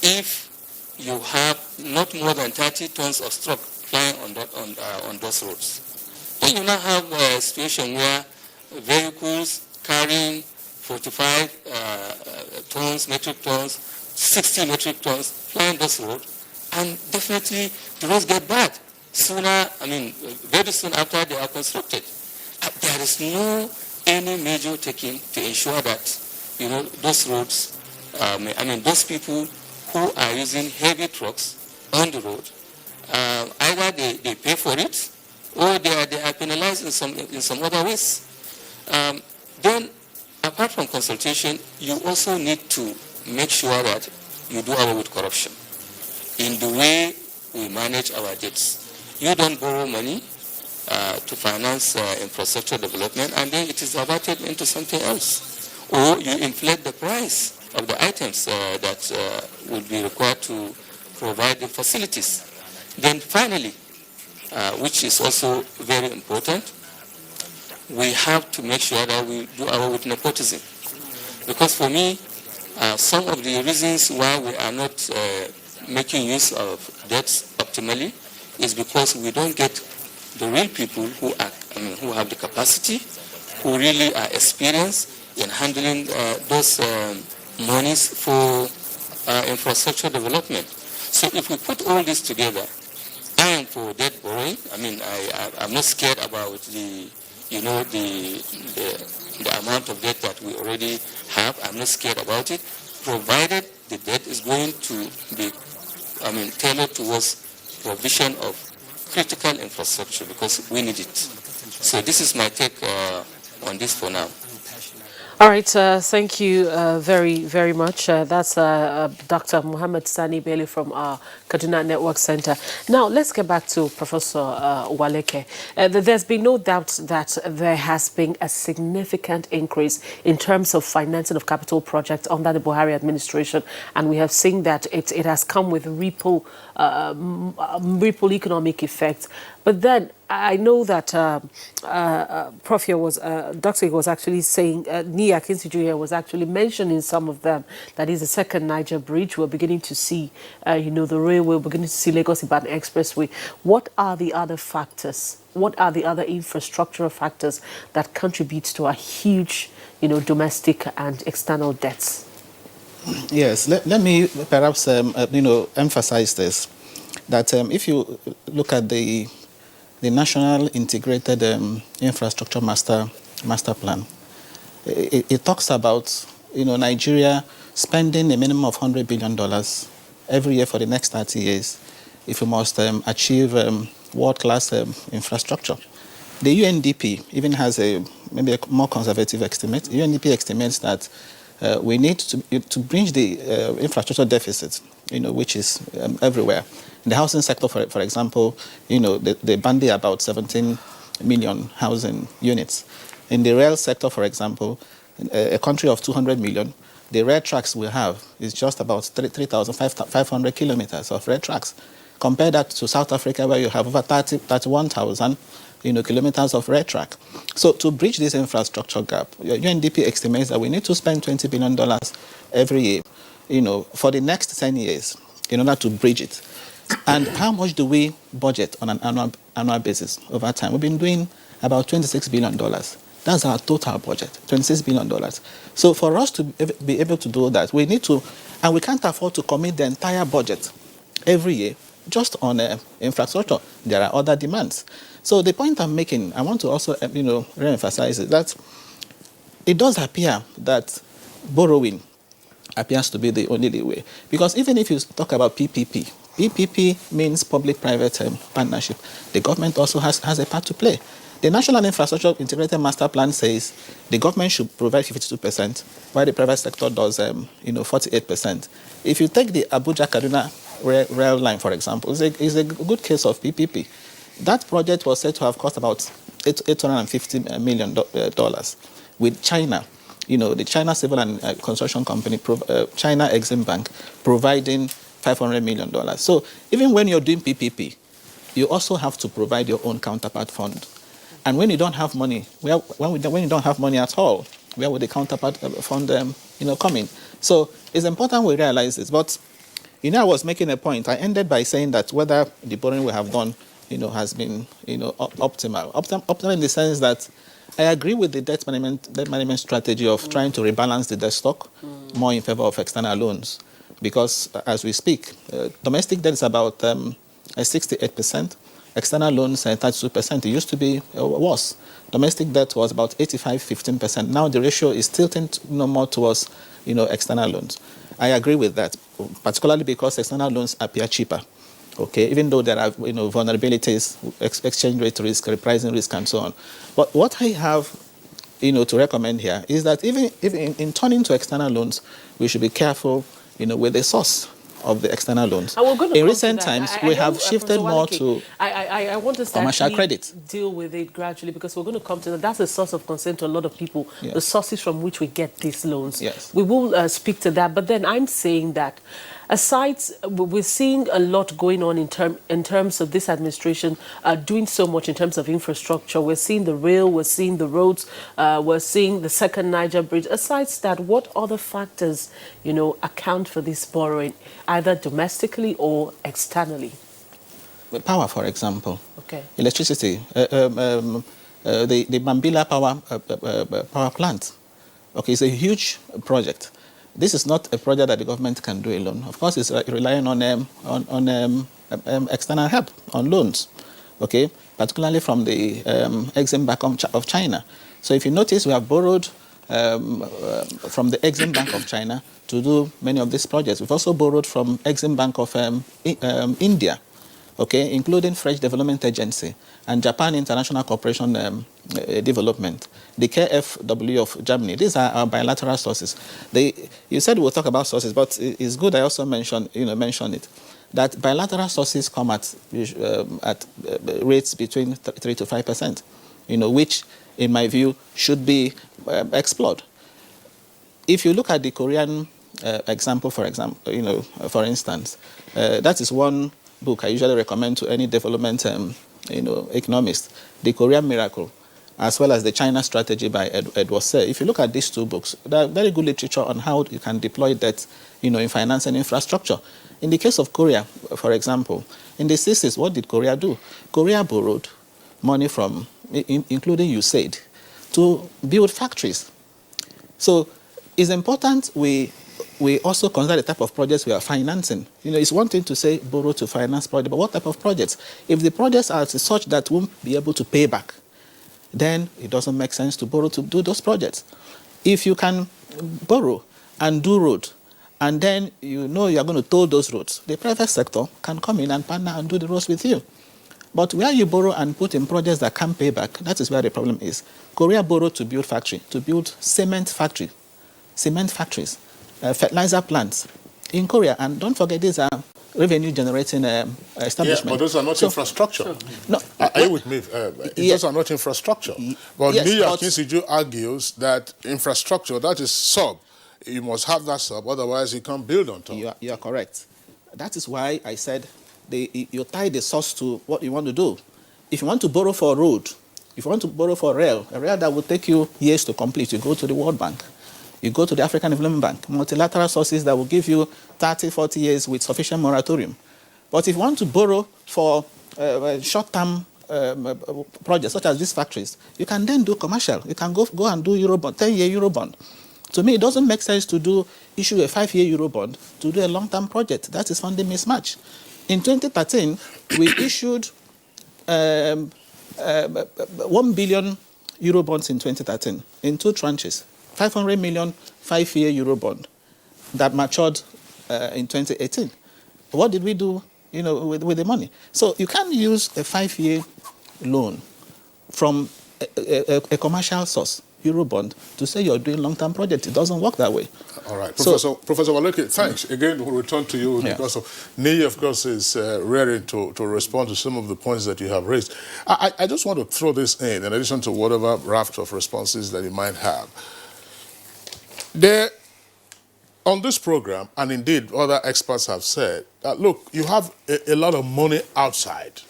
if you have not more than 30 tons of stock flying on those roads. Then you now have a situation where vehicles carrying 45 tons, metric tons, 60 metric tons flying this road, and definitely the roads get bad sooner, very soon after they are constructed. There is no any measure taken to ensure that, those roads, those people who are using heavy trucks on the road, either they pay for it or they are penalized in some other ways. Then, apart from consultation, you also need to make sure that you do away with corruption in the way we manage our debts. You don't borrow money to finance infrastructure development, and then it is diverted into something else. Or you inflate the price of the items that will be required to provide the facilities. Then finally, which is also very important, we have to make sure that we do away with nepotism. Because for me, some of the reasons why we are not making use of debts optimally is because we don't get the real people who have the capacity, who really are experienced in handling those monies for infrastructure development. So if we put all this together, I am for debt borrowing. I'm not scared about the amount of debt that we already have. I'm not scared about it, provided the debt is going to be, tailored towards provision of critical infrastructure, because we need it. So this is my take on this for now. All right, thank you very, very much. That's Dr. Muhammad Sani Bailey from our Kaduna Network Center. Now, let's get back to Professor Waleke. There's been no doubt that there has been a significant increase in terms of financing of capital projects under the Buhari administration, and we have seen that it has come with ripple economic effects. But then I know that Prof here was, Dr. was actually saying, Nia Kinsi was actually mentioning some of them. That is the second Niger bridge. We're beginning to see, the railway, we're beginning to see Lagos-Ibadan Expressway. What are the other factors? What are the other infrastructural factors that contribute to our huge, domestic and external debts? Yes, let me perhaps, emphasize this, that if you look at the National Integrated Infrastructure Master Plan, it talks about, Nigeria spending a minimum of $100 billion every year for the next 30 years if we must achieve world-class infrastructure. The UNDP even has maybe a more conservative estimate. UNDP estimates that we need to bridge the infrastructure deficit, which is everywhere. In the housing sector, for example, they bandy about 17 million housing units. In the rail sector, for example, a country of 200 million, the rail tracks we have is just about 3,500 kilometers of rail tracks. Compare that to South Africa, where you have over 31,000 kilometers of rail track. So to bridge this infrastructure gap, UNDP estimates that we need to spend $20 billion every year, for the next 10 years in order to bridge it. And how much do we budget on an annual basis over time? We've been doing about $26 billion. That's our total budget, $26 billion. So for us to be able to do that, we need to, and we can't afford to commit the entire budget every year just on infrastructure. There are other demands. So the point I'm making, I want to also, re-emphasize it, that it does appear that borrowing appears to be the only way. Because even if you talk about PPP, PPP means public-private partnership. The government also has a part to play. The National Infrastructure Integrated Master Plan says the government should provide 52%, while the private sector does 48%. If you take the Abuja-Kaduna rail line, for example, it's a good case of PPP. That project was said to have cost about $850 million with China. The China Civil and Construction Company, China Exim Bank, providing $500 million. So even when you're doing PPP, you also have to provide your own counterpart fund. And when you don't have money, when you don't have money at all, where would the counterpart fund come in? So it's important we realize this. But I was making a point. I ended by saying that whether the borrowing we have done, has been optimal. Optimal in the sense that I agree with the debt management strategy of trying to rebalance the debt stock more in favor of external loans. Because as we speak, domestic debt is about 68%. External loans are 32%. It used to be worse. Domestic debt was about 85-15%. Now the ratio is tilting more towards external loans. I agree with that, particularly because external loans appear cheaper. Okay, even though there are vulnerabilities, exchange rate risk, repricing risk, and so on. But what I have to recommend here is that even in turning to external loans, we should be careful with the source of the external loans. In recent times, we have shifted more to I want us to commercial credit. Deal with it gradually, because we're going to come to that. That's a source of concern to a lot of people, Yes. the sources from which we get these loans. Yes. We will speak to that, but then I'm saying that aside, we're seeing a lot going on in terms of this administration doing so much in terms of infrastructure. We're seeing the rail, we're seeing the roads, we're seeing the second Niger bridge. Aside that, what other factors, account for this borrowing, either domestically or externally? Power, for example. Okay. Electricity. The Mambila power plant. Okay, it's a huge project. This is not a project that the government can do alone. Of course, it's relying on external help, on loans, okay, particularly from the Exim Bank of China. So if you notice, we have borrowed from the Exim Bank of China to do many of these projects. We've also borrowed from Exim Bank of India, okay, including French Development Agency and Japan International Cooperation Development, the KfW of Germany. These are our bilateral sources. You said we'll talk about sources, but it's good I also mention it, that bilateral sources come at rates between 3 to 5%, which, in my view, should be explored. If you look at the Korean example, for instance, that is one book I usually recommend to any development economist, The Korean Miracle, as well as The China Strategy by Edward Say. If you look at these two books, there are very good literature on how you can deploy that, in financing infrastructure. In the case of Korea, for example, in the 60s, what did Korea do? Korea borrowed money from, including USAID, to build factories. So it's important we also consider the type of projects we are financing. It's one thing to say borrow to finance projects, but what type of projects? If the projects are such that won't be able to pay back, then it doesn't make sense to borrow to do those projects. If you can borrow and do road, and then you are going to toll those roads, the private sector can come in and partner and do the roads with you. But where you borrow and put in projects that can't pay back, that is where the problem is. Korea borrowed to build cement factories, fertilizer plants in Korea. And don't forget, these are revenue-generating establishments. Yeah, but those are not infrastructure. Sure. No, are you with me? Those are not infrastructure. But yes, Niya Kinsiju argues that infrastructure, that is sub. You must have that sub, otherwise you can't build on top. You are correct. That is why I said you tie the source to what you want to do. If you want to borrow for a road, if you want to borrow for a rail that will take you years to complete, you go to the World Bank. You go to the African Development Bank, multilateral sources that will give you 30, 40 years with sufficient moratorium. But if you want to borrow for short-term projects, such as these factories, you can then do commercial. You can go and do Eurobond, 10-year Eurobond. To me, it doesn't make sense to issue a 5-year Eurobond to do a long-term project. That is funding mismatch. In 2013, we issued 1 billion Eurobonds in 2013 in 2 tranches. 500 million 5-year Eurobond that matured in 2018. What did we do, with the money? So you can't use a 5-year loan from a commercial source, Eurobond, to say you're doing long-term project. It doesn't work that way. All right. Professor Waleke, thanks. Again, we'll return to you because of Niyi, of course, is ready to respond to some of the points that you have raised. I just want to throw this in addition to whatever raft of responses that you might have. On this program, and indeed other experts have said, look, you have a lot of money outside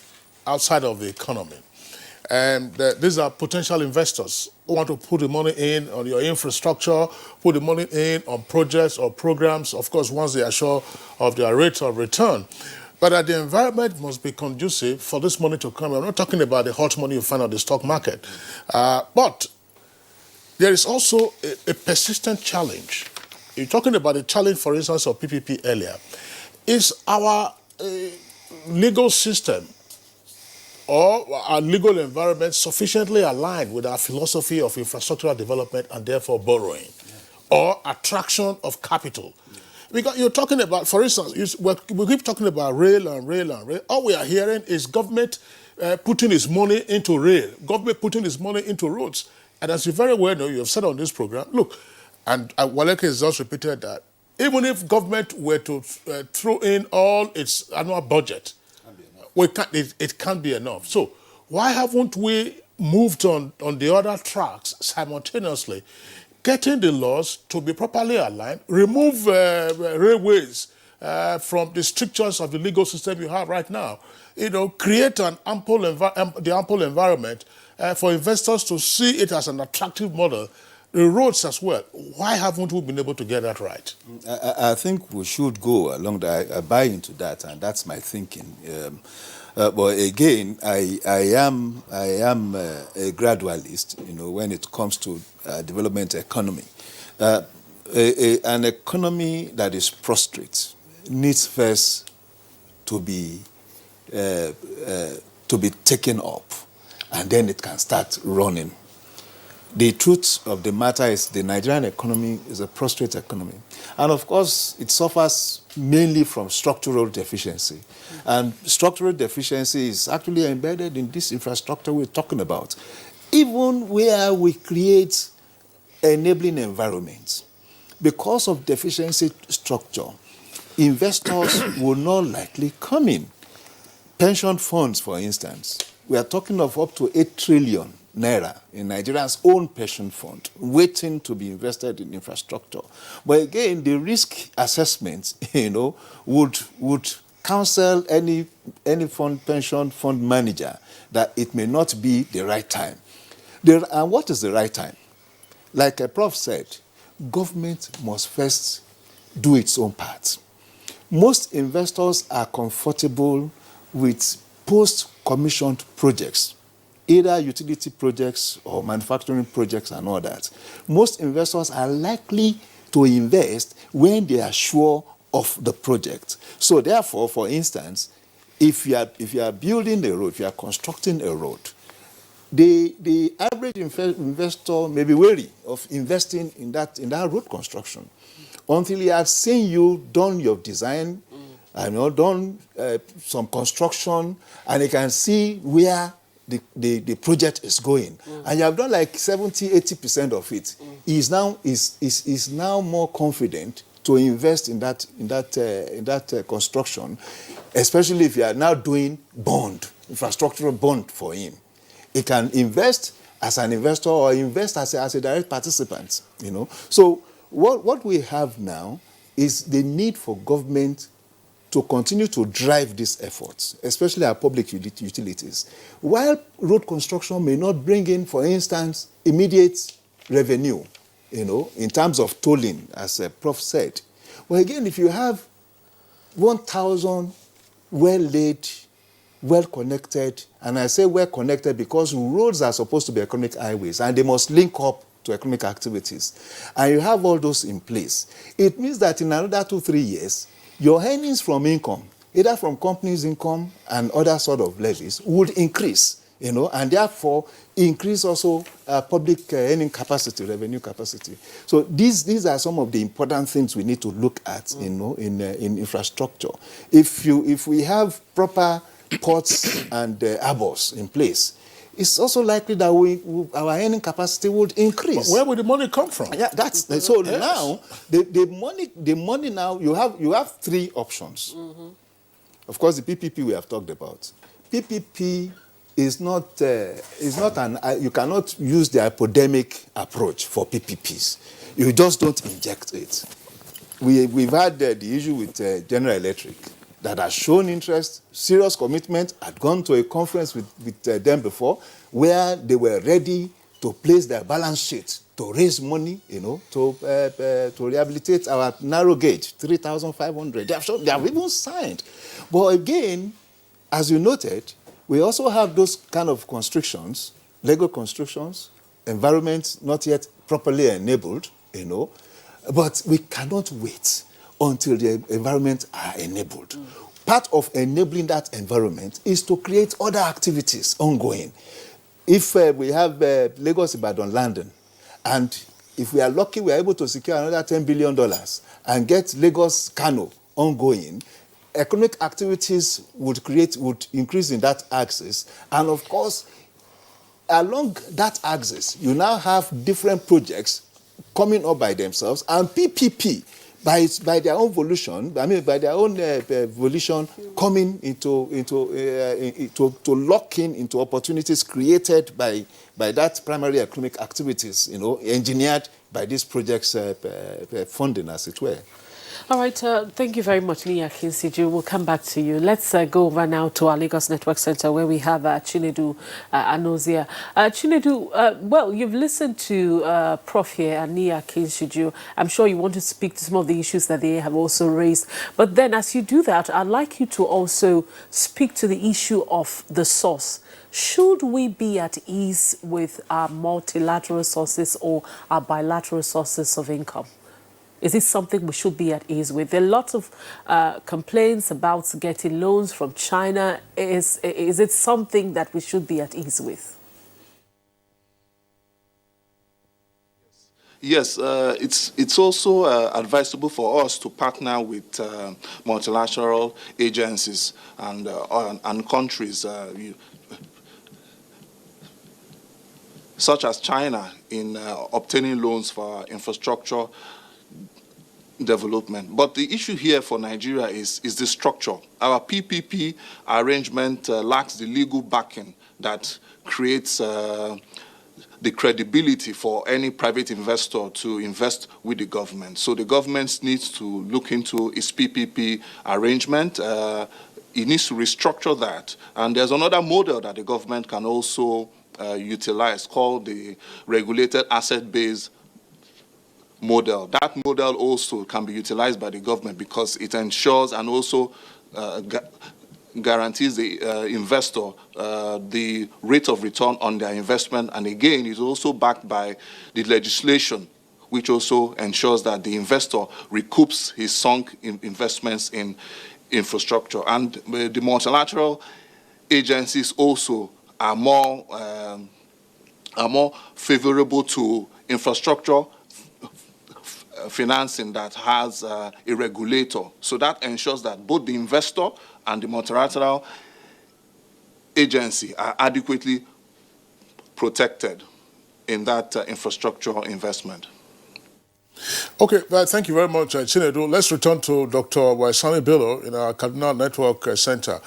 of the economy. And these are potential investors who want to put the money in on your infrastructure, put the money in on projects or programs, of course, once they are sure of their rate of return. But that the environment must be conducive for this money to come. I'm not talking about the hot money you find on the stock market. But there is also a persistent challenge. You're talking about the challenge, for instance, of PPP earlier. Is our legal system or our legal environment sufficiently aligned with our philosophy of infrastructural development and therefore borrowing or attraction of capital? Because you're talking about, for instance, we keep talking about rail and rail and rail. All we are hearing is government putting its money into rail, government putting its money into roads. And as you very well know, you have said on this program, look, and Waleke has just repeated that, even if government were to throw in all its annual budget, it can't be enough. So why haven't we moved on the other tracks simultaneously, getting the laws to be properly aligned, remove railways from the strictures of the legal system you have right now, create the ample environment for investors to see it as an attractive model, the roads as well. Why haven't we been able to get that right? I think we should go along that. I buy into that, and that's my thinking. But again, I am a gradualist, when it comes to development economy. An economy that is prostrate needs first to be taken up, and then it can start running. The truth of the matter is the Nigerian economy is a prostrate economy. And of course, it suffers mainly from structural deficiency. And structural deficiency is actually embedded in this infrastructure we're talking about. Even where we create enabling environments, because of deficiency structure, investors will not likely come in. Pension funds, for instance, we are talking of up to 8 trillion naira in Nigeria's own pension fund, waiting to be invested in infrastructure. But again, the risk assessment, would counsel any pension fund manager that it may not be the right time. And what is the right time? Like a prof said, government must first do its own part. Most investors are comfortable with post-commissioned projects, either utility projects or manufacturing projects and all that. Most investors are likely to invest when they are sure of the project. So therefore, for instance, if you are building a road, if you are constructing a road, the average investor may be wary of investing in that road construction until he has seen you done your design, done some construction, and he can see where the project is going. And you have done like 70-80% of it. He is now more confident to invest in that construction, especially if you are now doing infrastructural bond for him. He can invest as an investor or invest as a direct participant. So what we have now is the need for government to continue to drive these efforts, especially our public utilities. While road construction may not bring in, for instance, immediate revenue, in terms of tolling, as a prof said. Well, again, if you have 1,000 well-laid, well-connected, and I say well-connected because roads are supposed to be economic highways, and they must link up to economic activities, and you have all those in place, it means that in another 2-3 years, your earnings from income, either from companies' income and other sort of levies, would increase, and therefore increase also public earning capacity, revenue capacity. So these are some of the important things we need to look at, in infrastructure. If we have proper ports and harbors in place, it's also likely that our earning capacity would increase. But where would the money come from? Yeah, so yes. Now the money now you have 3 options. Of course, the PPP we have talked about. PPP is not you cannot use the epidemic approach for PPPs. You just don't inject it. We've had the issue with General Electric that has shown interest, serious commitment, had gone to a conference with them before, where they were ready to place their balance sheet to raise money, to rehabilitate our narrow gauge, 3,500. They have even signed. But again, as you noted, we also have those kind of constrictions, legal constrictions, environment not yet properly enabled, but we cannot wait until the environment are enabled. Part of enabling that environment is to create other activities ongoing. If we have Lagos-Ibadan London, and if we are lucky, we are able to secure another $10 billion and get Lagos-Kano ongoing, economic activities would increase in that axis. And of course, along that axis, you now have different projects coming up by themselves, and PPP, by their own volition, by their own volition, coming to lock in into opportunities created by that primary economic activities, engineered by these projects' funding, as it were. All right, thank you very much, Nia Kinsiju. We'll come back to you. Let's go over now to our Lagos Network Center, where we have Chinedu Anozia. Chinedu, well, you've listened to Prof here and Nia Kinsiju. I'm sure you want to speak to some of the issues that they have also raised. But then as you do that, I'd like you to also speak to the issue of the source. Should we be at ease with our multilateral sources or our bilateral sources of income? Is this something we should be at ease with? There are lots of complaints about getting loans from China. Is it something that we should be at ease with? Yes, it's also advisable for us to partner with multilateral agencies and countries such as China in obtaining loans for infrastructure development. But the issue here for Nigeria is the structure. Our PPP arrangement lacks the legal backing that creates the credibility for any private investor to invest with the government. So the government needs to look into its PPP arrangement. It needs to restructure that. And there's another model that the government can also utilize called the regulated asset-based model. That model also can be utilized by the government because it ensures and also guarantees the investor the rate of return on their investment. And again, it's also backed by the legislation, which also ensures that the investor recoups his sunk investments in infrastructure. And the multilateral agencies also are more favorable to infrastructure financing that has a regulator. So that ensures that both the investor and the multilateral agency are adequately protected in that infrastructure investment. Okay, well, thank you very much, Chinedu. Let's return to Dr. Sani Bello in our Cardinal Network Center.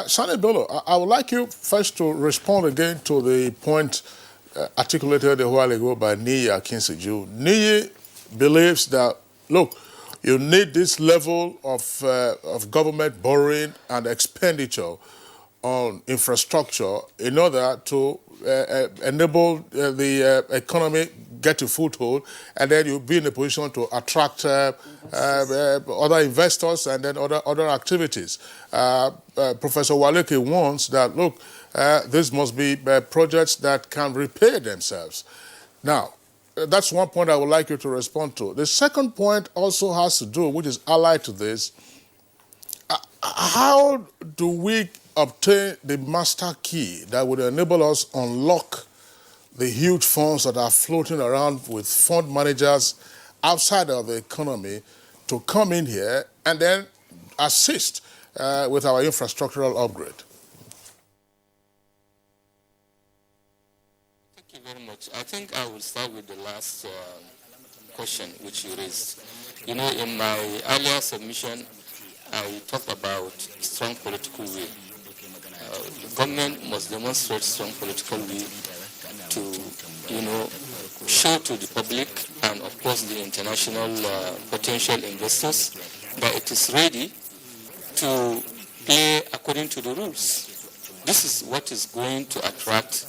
Sani Bello, I would like you first to respond again to the point articulated a while ago by Nia Kinsiju. Nia believes that, look, you need this level of government borrowing and expenditure on infrastructure in order to enable the economy get a foothold, and then you'll be in a position to attract other investors and then other activities. Professor Waleke warns that, look, this must be projects that can repay themselves. Now, that's one point I would like you to respond to. The second point also has to do, which is allied to this, how do we obtain the master key that would enable us unlock the huge funds that are floating around with fund managers outside of the economy to come in here and then assist with our infrastructural upgrade? Thank you very much. I think I will start with the last question which you raised. You know, in my earlier submission, I talked about strong political will. The government must demonstrate strong political will to, show to the public and, of course, the international potential investors that it is ready to play according to the rules. This is what is going to attract,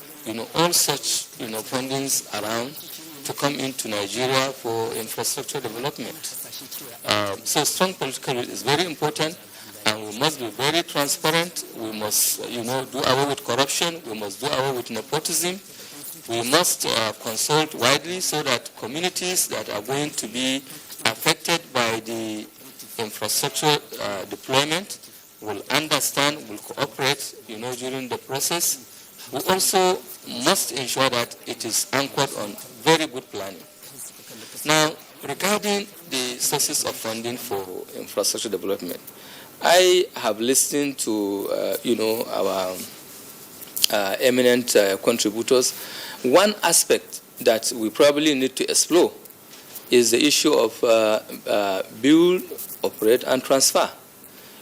all such, fundings around to come into Nigeria for infrastructure development. So strong political will is very important, and we must be very transparent. We must, do away with corruption. We must do away with nepotism. We must consult widely so that communities that are going to be affected by the infrastructure deployment will understand, will cooperate, during the process. We also must ensure that it is anchored on very good planning. Now, regarding the sources of funding for infrastructure development, I have listened to, our eminent contributors. One aspect that we probably need to explore is the issue of build, operate, and transfer.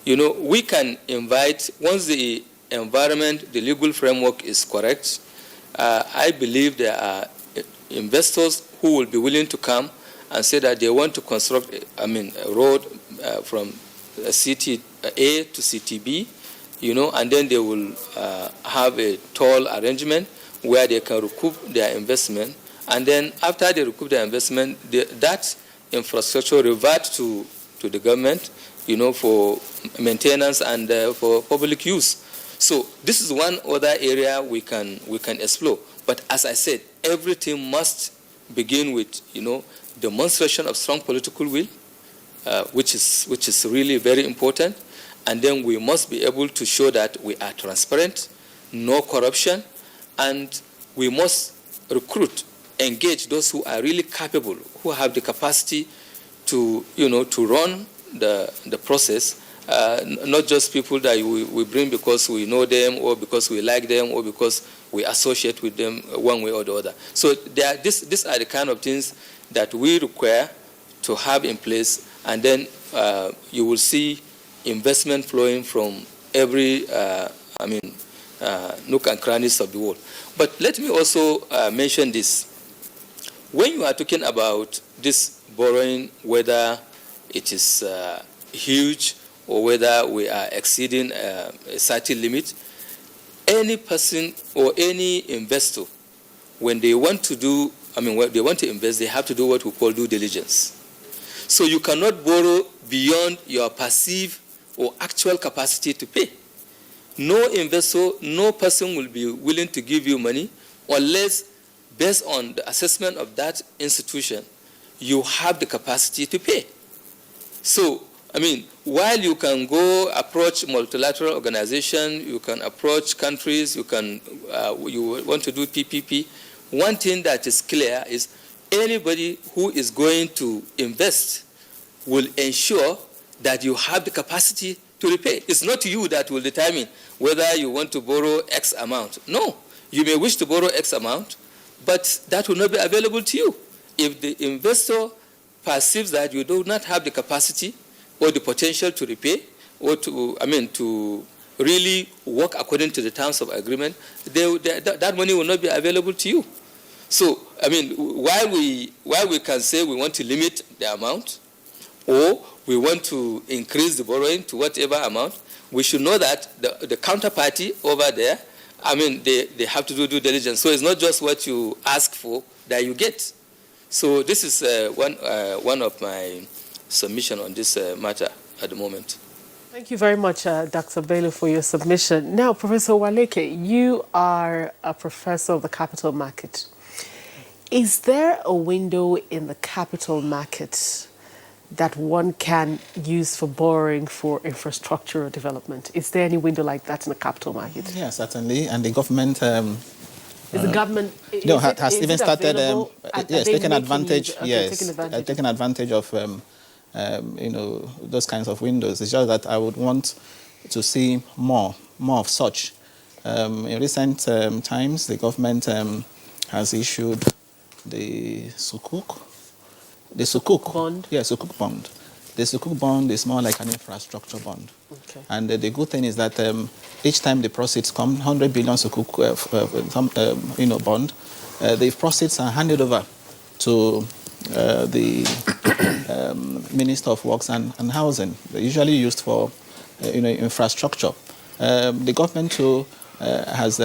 We can invite, once the environment, the legal framework is correct, I believe there are investors who will be willing to come and say that they want to construct, a road from city A to city B, and then they will have a toll arrangement where they can recoup their investment, and then after they recoup their investment, that infrastructure revert to the government, for maintenance and for public use. So this is one other area we can explore. But as I said, everything must begin with demonstration of strong political will, which is really very important, and then we must be able to show that we are transparent, no corruption, and we must recruit, engage those who are really capable, who have the capacity to run the process, not just people that we bring because we know them or because we like them or because we associate with them one way or the other. So these are the kind of things that we require to have in place, and then you will see investment flowing from every, nook and crannies of the world. But let me also mention this. When you are talking about this borrowing, whether it is huge or whether we are exceeding a certain limit, any person or any investor, when they want to when they want to invest, they have to do what we call due diligence. So you cannot borrow beyond your perceived or actual capacity to pay. No investor, no person will be willing to give you money unless, based on the assessment of that institution, you have the capacity to pay. So, while you can go approach multilateral organizations, you can approach countries, you want to do PPP, one thing that is clear is anybody who is going to invest will ensure that you have the capacity to repay. It's not you that will determine whether you want to borrow X amount. No, you may wish to borrow X amount, but that will not be available to you. If the investor perceives that you do not have the capacity or the potential to repay or to really work according to the terms of agreement, that money will not be available to you. So, while we can say we want to limit the amount or we want to increase the borrowing to whatever amount, we should know that the counterparty over there, they have to do due diligence. So it's not just what you ask for that you get. So this is one of my submission on this matter at the moment. Thank you very much, Dr. Bello, for your submission. Now, Professor Waleke, you are a professor of the capital market. Is there a window in the capital market that one can use for borrowing for infrastructure development? Is there any window like that in the capital market? Yeah, certainly. And the government... is the government... has even started... taking advantage... taking advantage of... those kinds of windows. It's just that I would want to see more of such. In recent times, the government has issued the Sukuk bond. Yeah, Sukuk bond. The Sukuk bond is more like an infrastructure bond. Okay. And the good thing is that each time the proceeds come, 100 billion Sukuk bond, the proceeds are handed over to the Minister of Works and Housing. They're usually used for infrastructure. The government too has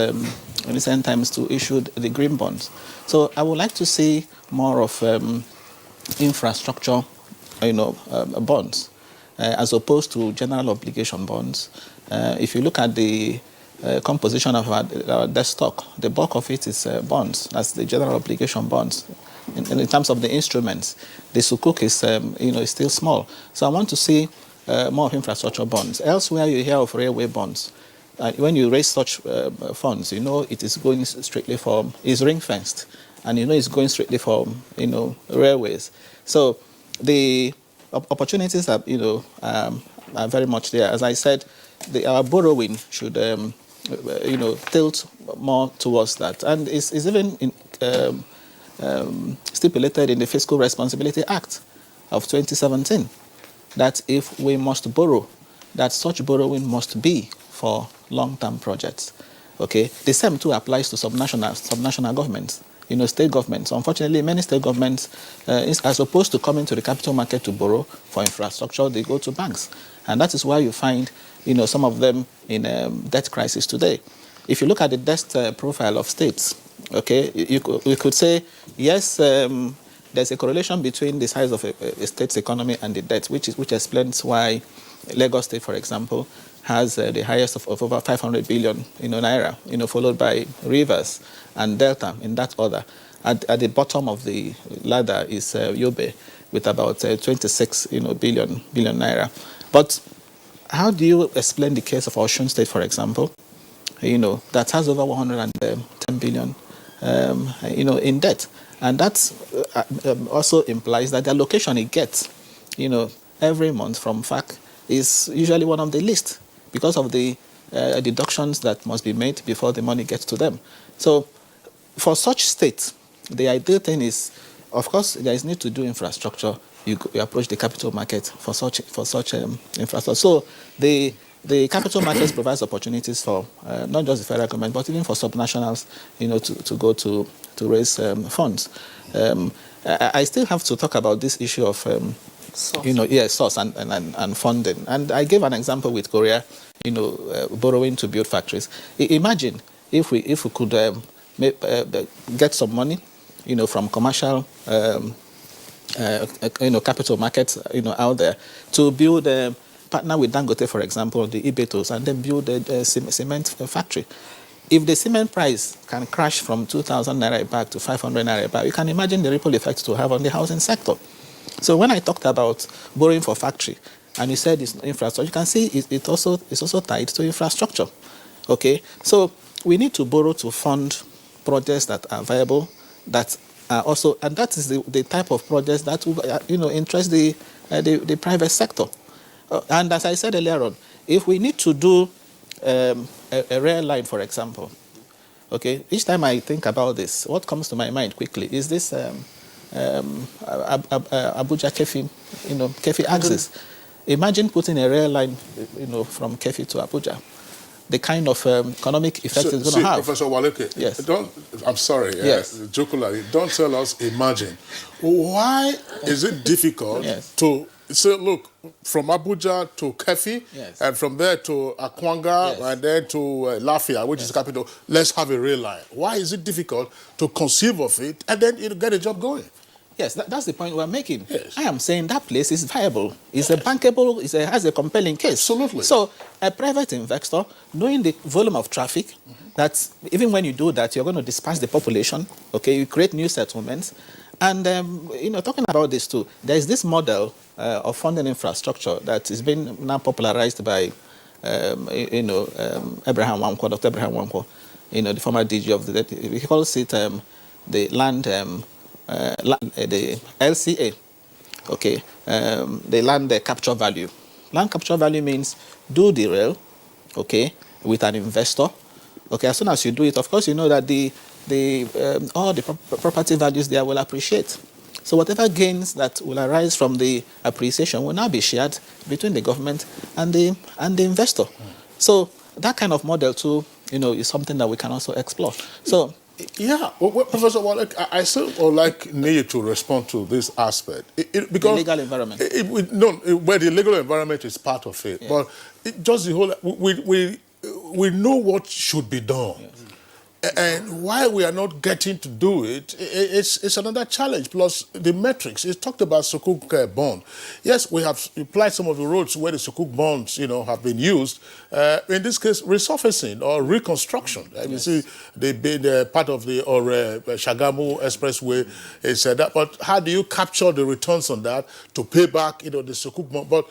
in recent times to issue the green bonds. So I would like to see more of infrastructure, bonds, as opposed to general obligation bonds. If you look at the composition of our debt stock, the bulk of it is bonds. That's the general obligation bonds. In terms of the instruments, the sukuk is is still small. So I want to see more of infrastructure bonds. Elsewhere, you hear of railway bonds. When you raise such funds, it is going strictly for, is ring fenced, and it's going strictly for railways. So the opportunities are are very much there. As I said, our borrowing should tilt more towards that, and it's even stipulated in the Fiscal Responsibility Act of 2017 that if we must borrow, that such borrowing must be for long-term projects. Okay, the same too applies to subnational governments, state governments. Unfortunately, many state governments, as opposed to coming to the capital market to borrow for infrastructure, they go to banks, and that is why you find, some of them in debt crisis today. If you look at the debt profile of states, okay, we could say yes. There's a correlation between the size of a state's economy and the debt, which explains why Lagos State, for example, has the highest of over 500 billion naira, followed by Rivers and Delta in that order. At the bottom of the ladder is Yobe with about 26 billion naira. But how do you explain the case of Osun State, for example, that has over 110 billion in debt? And that also implies that the allocation it gets, every month from FAC is usually one of the least because of the deductions that must be made before the money gets to them. So for such states, the ideal thing is, of course, there is need to do infrastructure. You approach the capital market for such infrastructure. So the capital markets provides opportunities for not just the federal government, but even for subnationals, to go to raise funds. I still have to talk about this issue of source and funding. And I gave an example with Korea, borrowing to build factories. Imagine if we could get some money, from commercial capital markets, out there to build partner with Dangote, for example, the Ibetos, and then build a cement factory. If the cement price can crash from 2,000 naira back to 500 naira back, you can imagine the ripple effect to have on the housing sector. So when I talked about borrowing for factory, and you said it's infrastructure, you can see it's also tied to infrastructure. Okay, so we need to borrow to fund projects that are viable, that are also, and that is the type of projects that will, interest the private sector. And as I said earlier on, if we need to do a rail line, for example, okay, each time I think about this, what comes to my mind quickly is this Abuja Kefi, Kefi axis. Imagine putting a rail line, from Kefi to Abuja. The kind of economic effect it's going to have. Professor Waleke, yes. I'm sorry, yes. Jocularly, don't tell us imagine. Why is it difficult to say, look, from Abuja to Kefi, and from there to Akwanga, and then to Lafia, which is the capital, let's have a rail line. Why is it difficult to conceive of it and then get a job going? Yes, that's the point we're making. Yes. I am saying that place is viable. It's a bankable, has a compelling case. Absolutely. So a private investor, knowing the volume of traffic, that even when you do that, you're going to disperse the population, okay, you create new settlements. And, talking about this too, there's this model of funding infrastructure that is being now popularized by, Abraham Wamko, Dr. Abraham Wamko, the former DG of the, he calls it the land, the LCA, okay, the land capture value. Land capture value means do the rail, okay, with an investor. Okay, as soon as you do it, of course, you know that all the property values there will appreciate. So whatever gains that will arise from the appreciation will now be shared between the government and the investor. So that kind of model too, is something that we can also explore. So. Yeah, well, Professor Walek, I still would like need to respond to this aspect. Because the legal environment. Where the legal environment is part of it. Yes. But just the whole, we know what should be done. Yes. And why we are not getting to do it, it's another challenge. Plus the metrics. It's talked about Sukuk bond. Yes, we have applied some of the roads where the Sukuk bonds, have been used. In this case, resurfacing or reconstruction. You see, they've been part of the Shagamu Expressway. It's that. But how do you capture the returns on that to pay back, the Sukuk bond? But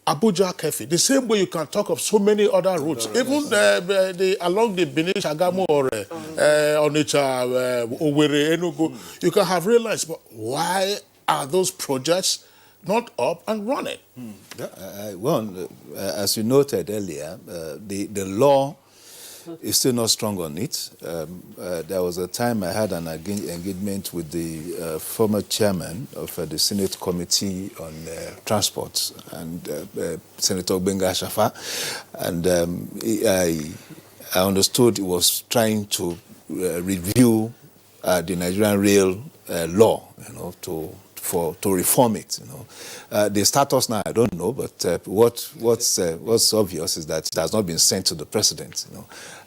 Abuja Kefi, the same way you can talk of so many other routes, even along the Benin, Shagamu, or Onitsha, Owerri, Enugu, you can have realized, but why are those projects not up and running? As you noted earlier, the law is still not strong on it. There was a time I had an engagement with the former chairman of the Senate Committee on Transport, and Senator Benga Shafa, and I understood he was trying to review the Nigerian rail law, to reform it. The status now, I don't know, but what's obvious is that it has not been sent to the president.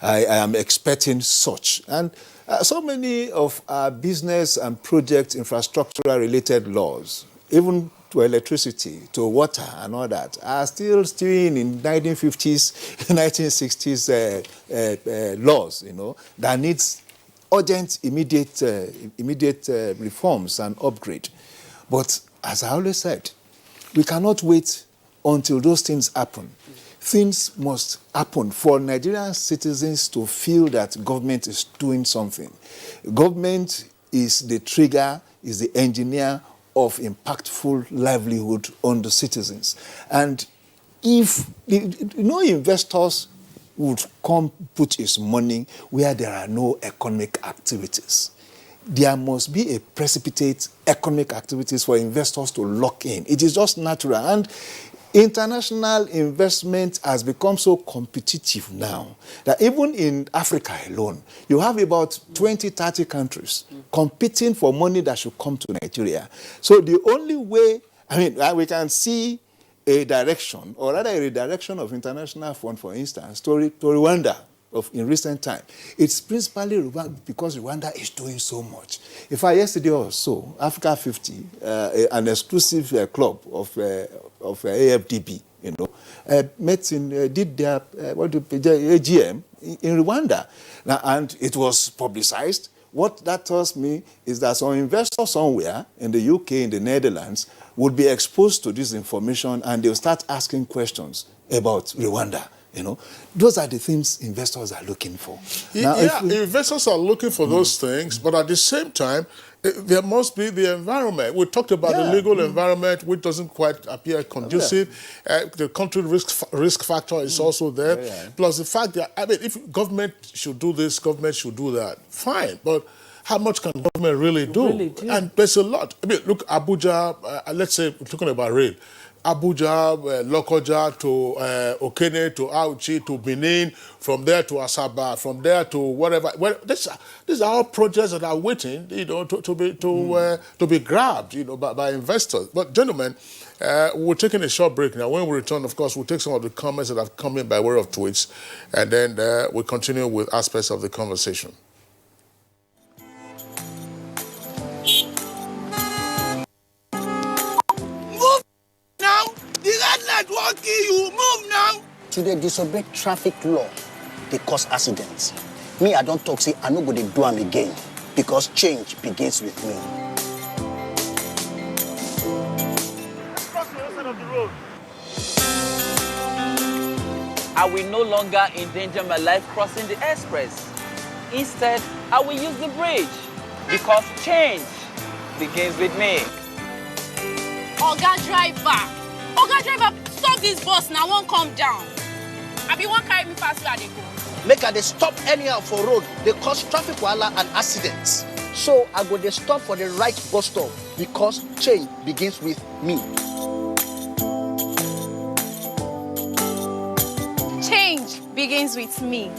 I am expecting such, and so many of our business and project infrastructure related laws, even to electricity, to water and all that, are still stewing in 1950s, 1960s laws, that needs urgent, immediate reforms and upgrade. But as I always said, we cannot wait until those things happen. Things must happen for Nigerian citizens to feel that government is doing something. Government is the trigger, is the engineer of impactful livelihood on the citizens. And if investors would come put his money where there are no economic activities, there must be a precipitate economic activities for investors to lock in. It is just natural. And international investment has become so competitive now that even in Africa alone, you have about 20, 30 countries competing for money that should come to Nigeria. So the only way, we can see a direction, or rather a redirection of international fund, for instance, to Rwanda in recent time. It's principally because Rwanda is doing so much. In fact, yesterday or so, Africa 50, an exclusive club of AFDB, did their AGM in Rwanda. Now, and it was publicized. What that tells me is that some investor somewhere in the UK, in the Netherlands, would be exposed to this information, and they'll start asking questions about Rwanda. Those are the things investors are looking for. Now, investors are looking for those things, but at the same time, there must be the environment. We talked about the legal environment, which doesn't quite appear conducive. The country risk factor is also there. Plus the fact that, if government should do this, government should do that, fine. But how much can government really do? And there's a lot. Look, Abuja, let's say we're talking about rail. Abuja, Lokoja to Okene to Auchi to Benin, from there to Asaba, from there to whatever. Well, these are all projects that are waiting, to be grabbed, by investors. But gentlemen, we're taking a short break now. When we return, of course, we'll take some of the comments that have come in by way of tweets, and then we'll continue with aspects of the conversation. Won't kill you. Move now. To the disobey traffic law, they cause accidents. Me, I don't talk, say I no go dey do them again, because change begins with me. Cross the other side of the road. I will no longer endanger my life crossing the express. Instead, I will use the bridge, because change begins with me. Oga driver, stop this bus now, won't come down. I be one carry me past where they go. Make they stop anyhow for road, they cause traffic wahala and accidents. So I go they stop for the right bus stop, because change begins with me. Change begins with me.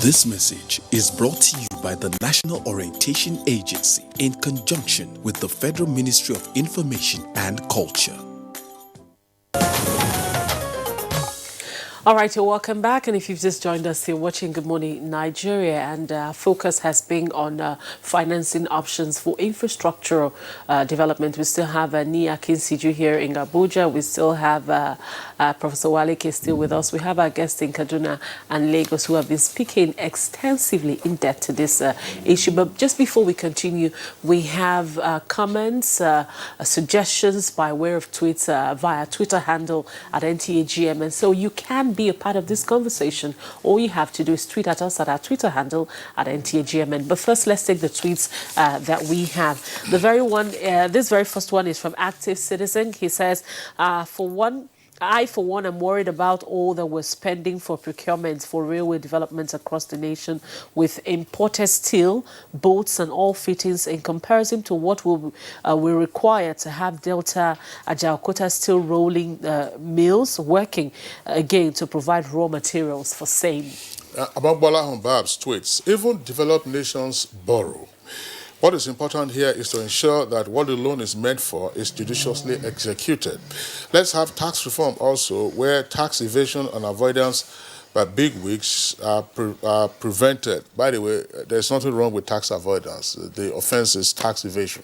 This message is brought to you by the National Orientation Agency in conjunction with the Federal Ministry of Information and Culture. All right, you're welcome back. And if you've just joined us, you're watching Good Morning Nigeria, and focus has been on financing options for infrastructural development. We still have Nia Kinsiju here in Abuja. We still have Professor Waleke still with us. We have our guests in Kaduna and Lagos who have been speaking extensively in depth to this issue. But just before we continue, we have comments, suggestions by way of tweets via Twitter handle at NTAGM. And so you can be a part of this conversation. All you have to do is tweet at us at our Twitter handle at NTAGMN. But first, let's take the tweets that we have. The very one, this very first one is from Active Citizen. He says, I, for one, am worried about all that we're spending for procurement for railway developments across the nation with imported steel, boats and all fittings in comparison to what we require to have Delta Ajaokuta steel rolling mills working again to provide raw materials for same. Abangbola Humbab's tweets, even developed nations borrow. What is important here is to ensure that what the loan is meant for is judiciously executed. Let's have tax reform also, where tax evasion and avoidance by bigwigs are prevented. By the way, there's nothing wrong with tax avoidance. The offense is tax evasion.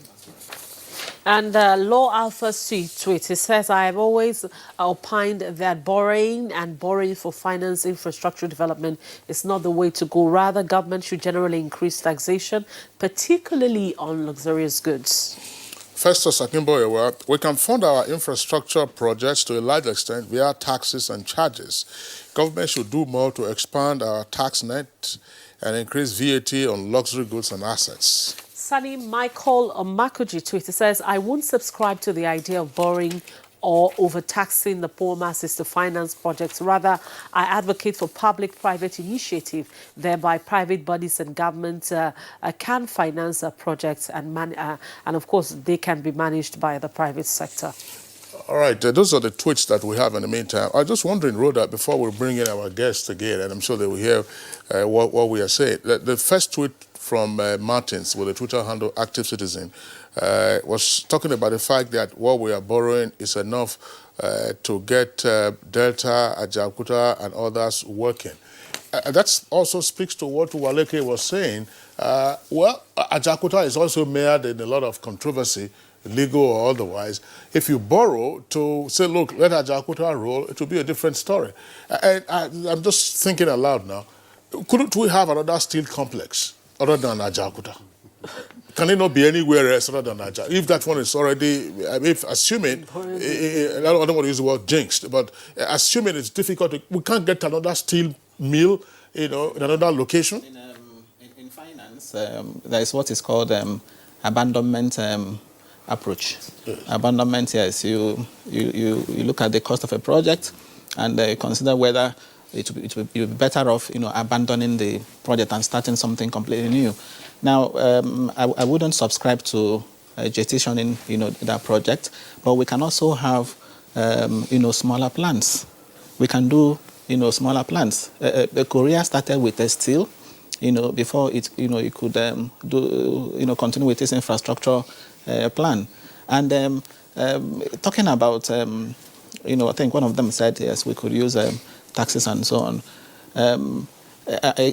And Law Alpha tweet, it says, I have always opined that borrowing for finance infrastructure development is not the way to go. Rather, government should generally increase taxation, particularly on luxurious goods. Festus Akimboyewa, we can fund our infrastructure projects to a large extent via taxes and charges. Government should do more to expand our tax net and increase VAT on luxury goods and assets. Sunny Michael Makuji tweet, says, I won't subscribe to the idea of borrowing or overtaxing the poor masses to finance projects. Rather, I advocate for public-private initiative. Thereby, private bodies and government can finance projects and of course, they can be managed by the private sector. All right, those are the tweets that we have in the meantime. I was just wondering, Rhoda, before we bring in our guests again, and I'm sure they will hear what we are saying. The first tweet from Martins with the Twitter handle Active Citizen was talking about the fact that what we are borrowing is enough to get Delta, Ajaokuta, and others working. That also speaks to what Waleke was saying. Well, Ajaokuta is also mired in a lot of controversy, legal or otherwise. If you borrow to say, look, let Ajaokuta roll, it will be a different story. And I'm just thinking aloud now. Couldn't we have another steel complex other than Ajaokuta? Can it not be anywhere else other than Ajaokuta? If that one is already, if assuming, I don't want to use the word jinxed, but assuming it's difficult, we can't get another steel mill, in another location? In finance, there is what is called abandonment approach. Yes. Abandonment, yes, you look at the cost of a project and consider whether it would be better off, abandoning the project and starting something completely new. Now, I wouldn't subscribe to gestation in, that project, but we can also have, smaller plants. We can do, smaller plants. Korea started with a steel, before it, it could continue with its infrastructure plan. And talking about, I think one of them said, yes, we could use taxes and so on.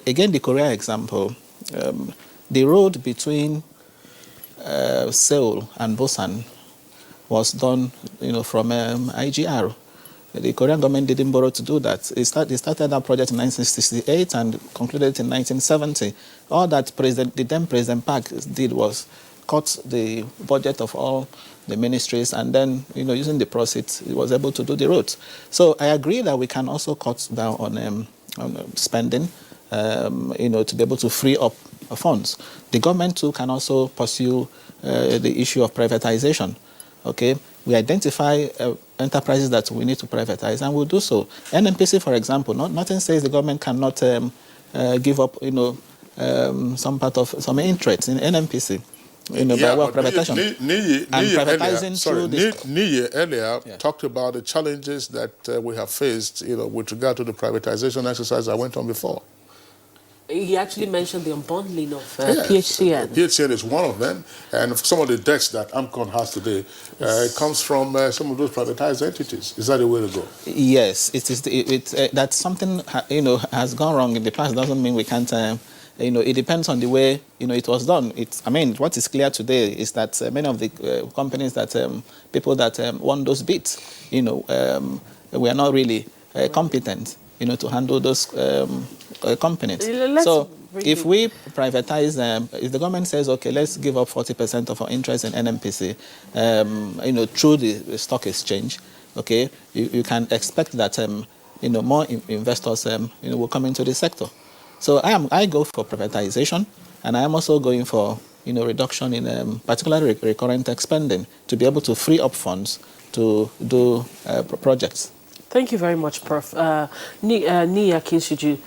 Again, the Korea example, the road between Seoul and Busan was done, from IGR. The Korean government didn't borrow to do that. They started that project in 1968 and concluded it in 1970. All that the then President Park did was cut the budget of all the ministries, and then, using the proceeds, it was able to do the roads. So I agree that we can also cut down on spending, to be able to free up funds. The government too can also pursue the issue of privatization. Okay, we identify enterprises that we need to privatize, and we'll do so. NNPC, for example, nothing says the government cannot give up, some part of some interest in NNPC. By way of privatization. Niye earlier talked about the challenges that we have faced, with regard to the privatization exercise I went on before. He actually mentioned the unbundling of Yes, PHCN. PHCN is one of them, and some of the debts that AMCON has today comes from some of those privatized entities. Is that the way to go? Yes, it is. That something has gone wrong in the past doesn't mean we can't. It depends on the way it was done. What is clear today is that many of the companies that people that won those bids, we are not really competent, to handle those companies. So if we privatize them, if the government says, okay, let's give up 40% of our interest in NNPC, through the stock exchange, okay, you can expect that more investors will come into the sector. So I go for privatization, and I am also going for reduction in particularly recurrent spending to be able to free up funds to do projects. Thank you very much, Prof. Nia Kinshiju.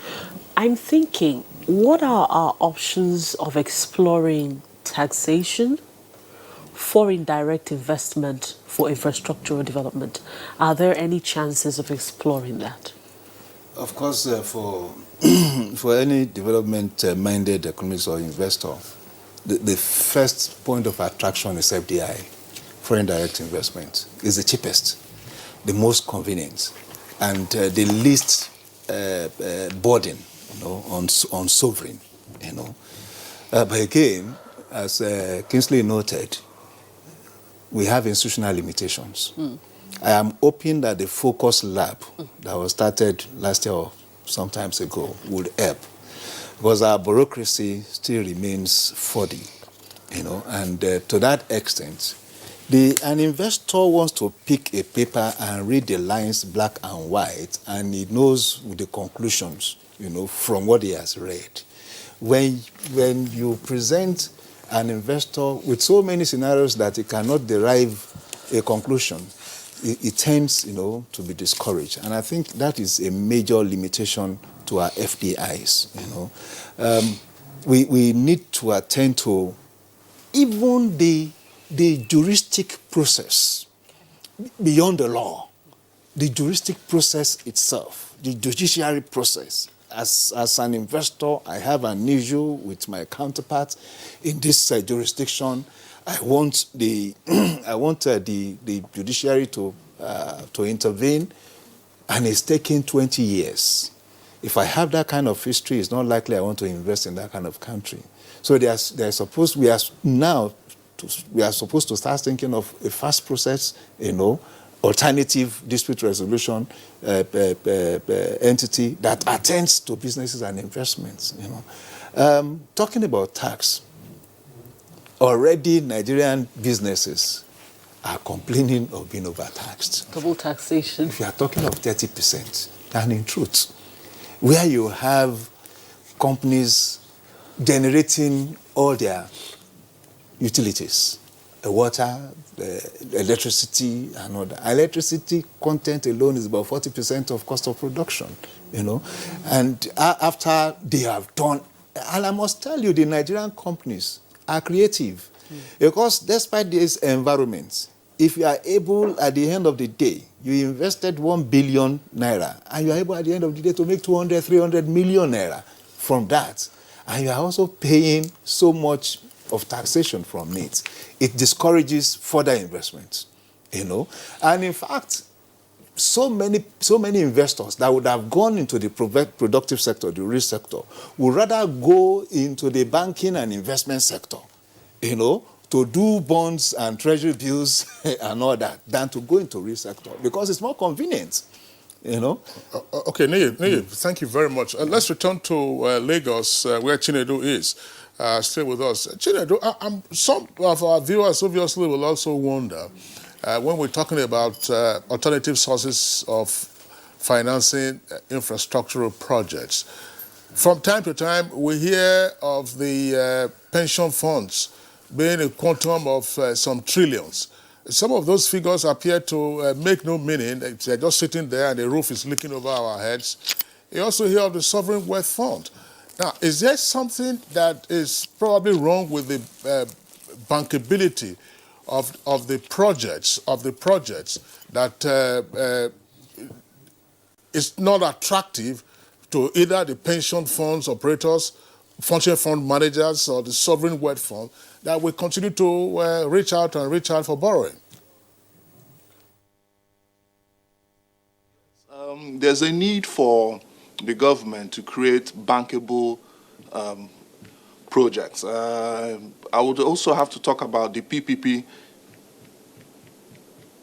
I'm thinking, what are our options of exploring taxation, foreign direct investment for infrastructural development? Are there any chances of exploring that? Of course, for any development-minded economist or investor, the first point of attraction is FDI, foreign direct investment. Is the cheapest, the most convenient, and the least burden, on sovereign, But again, as Kingsley noted, we have institutional limitations. I am hoping that the Focus Lab that was started last year or sometimes ago would help, because our bureaucracy still remains fuddy, and to that extent, an investor wants to pick a paper and read the lines black and white, and he knows the conclusions, from what he has read. When you present an investor with so many scenarios that he cannot derive a conclusion, it tends, to be discouraged. And I think that is a major limitation to our FDIs, We need to attend to even the juristic process beyond the law, the juristic process itself, the judiciary process. As an investor, I have an issue with my counterpart in this jurisdiction. I want the judiciary to intervene, and it's taking 20 years. If I have that kind of history, it's not likely I want to invest in that kind of country. So we are supposed to start thinking of a fast process, alternative dispute resolution entity that attends to businesses and investments. Talking about tax, already Nigerian businesses are complaining of being overtaxed. Double taxation. If you are talking of 30%, and in truth, where you have companies generating all their utilities, the water, the electricity, and all that. Electricity content alone is about 40% of cost of production, And after they have done, and I must tell you, the Nigerian companies are creative. Because despite this environment, if you are able, at the end of the day, you invested 1 billion naira, and you are able at the end of the day to make 200, 300 million naira from that, and you are also paying so much of taxation from it, it discourages further investment, And in fact, so many investors that would have gone into the productive sector, the real sector, would rather go into the banking and investment sector, to do bonds and treasury bills and all that, than to go into real sector, because it's more convenient. Okay, Neye, thank you very much. Let's return to Lagos, where Chinedu is. Stay with us. Chinedu, some of our viewers obviously will also wonder, when we're talking about alternative sources of financing infrastructural projects, from time to time we hear of the pension funds being a quantum of some trillions. Some of those figures appear to make no meaning. They're just sitting there and the roof is leaking over our heads. You also hear of the Sovereign Wealth Fund. Now, is there something that is probably wrong with the bankability of the projects that is not attractive to either the pension funds operators, pension fund managers, or the sovereign wealth fund that will continue to reach out for borrowing. There's a need for the government to create bankable projects. I would also have to talk about the PPP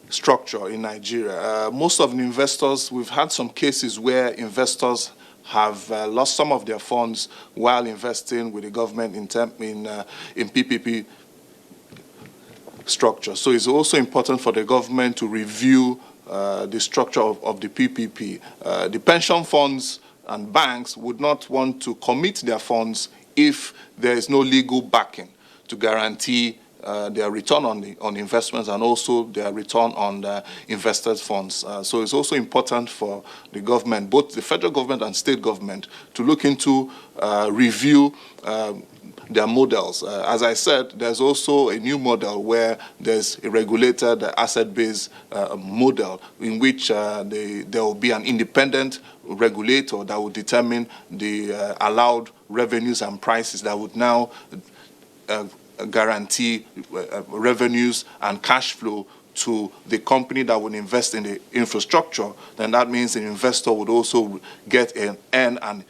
structure in Nigeria. Most of the investors, we've had some cases where investors have lost some of their funds while investing with the government in PPP structure. So it's also important for the government to review the structure of the PPP. The pension funds and banks would not want to commit their funds if there is no legal backing to guarantee their return on investments and also their return on the investors' funds. So it's also important for the government, both the federal government and state government, to look into review their models. As I said, there's also a new model where there's a regulated asset-based model in which there will be an independent regulator that will determine the allowed revenues and prices that would now guarantee revenues and cash flow to the company that would invest in the infrastructure. Then that means the investor would also get earn an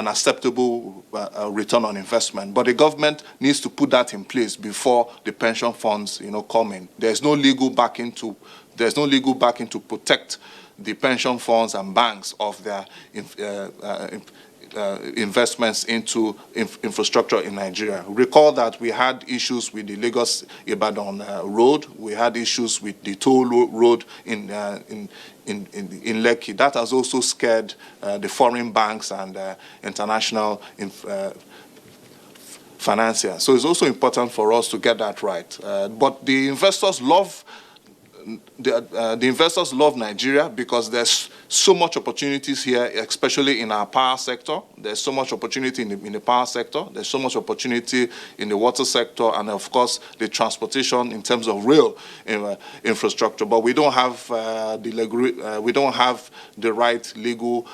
acceptable return on investment. But the government needs to put that in place before the pension funds, come in. There's no legal backing to protect the pension funds and banks of their investments into infrastructure in Nigeria. Recall that we had issues with the Lagos-Ibadan road. We had issues with the toll road in Lekki. That has also scared the foreign banks and international financiers. So it's also important for us to get that right. But the investors love Nigeria because there's so much opportunities here, especially in our power sector. There's so much opportunity in the power sector. There's so much opportunity in the water sector, and of course the transportation in terms of rail infrastructure. But we don't have the right legal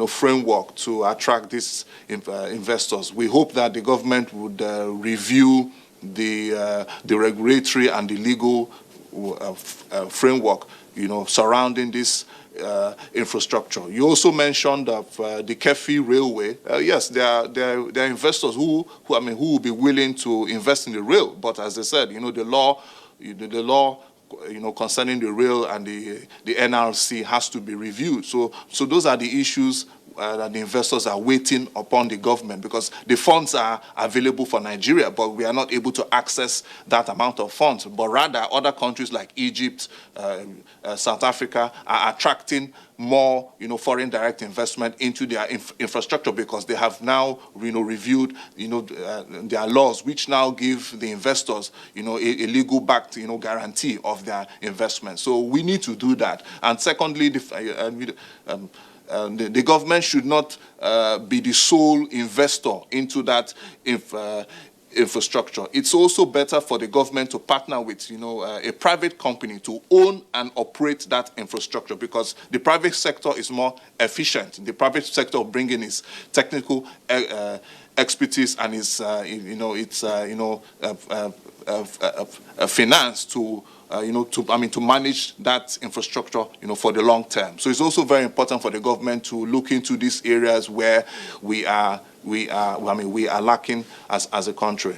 framework to attract these investors. We hope that the government would review the regulatory and the legal framework, surrounding this infrastructure. You also mentioned of the Kefi Railway. Yes, there are investors who will be willing to invest in the rail. But as I said, the law concerning the rail and the NRC has to be reviewed. So those are the issues that the investors are waiting upon the government, because the funds are available for Nigeria, but we are not able to access that amount of funds. But rather, other countries like Egypt, South Africa are attracting more, foreign direct investment into their infrastructure, because they have now, reviewed, their laws, which now give the investors, a legal backed, guarantee of their investment. So we need to do that. And secondly, the government should not be the sole investor into that infrastructure. It's also better for the government to partner with, a private company to own and operate that infrastructure, because the private sector is more efficient. The private sector bringing its technical expertise and its, finance to manage that infrastructure, for the long term. So it's also very important for the government to look into these areas where we are lacking as a country.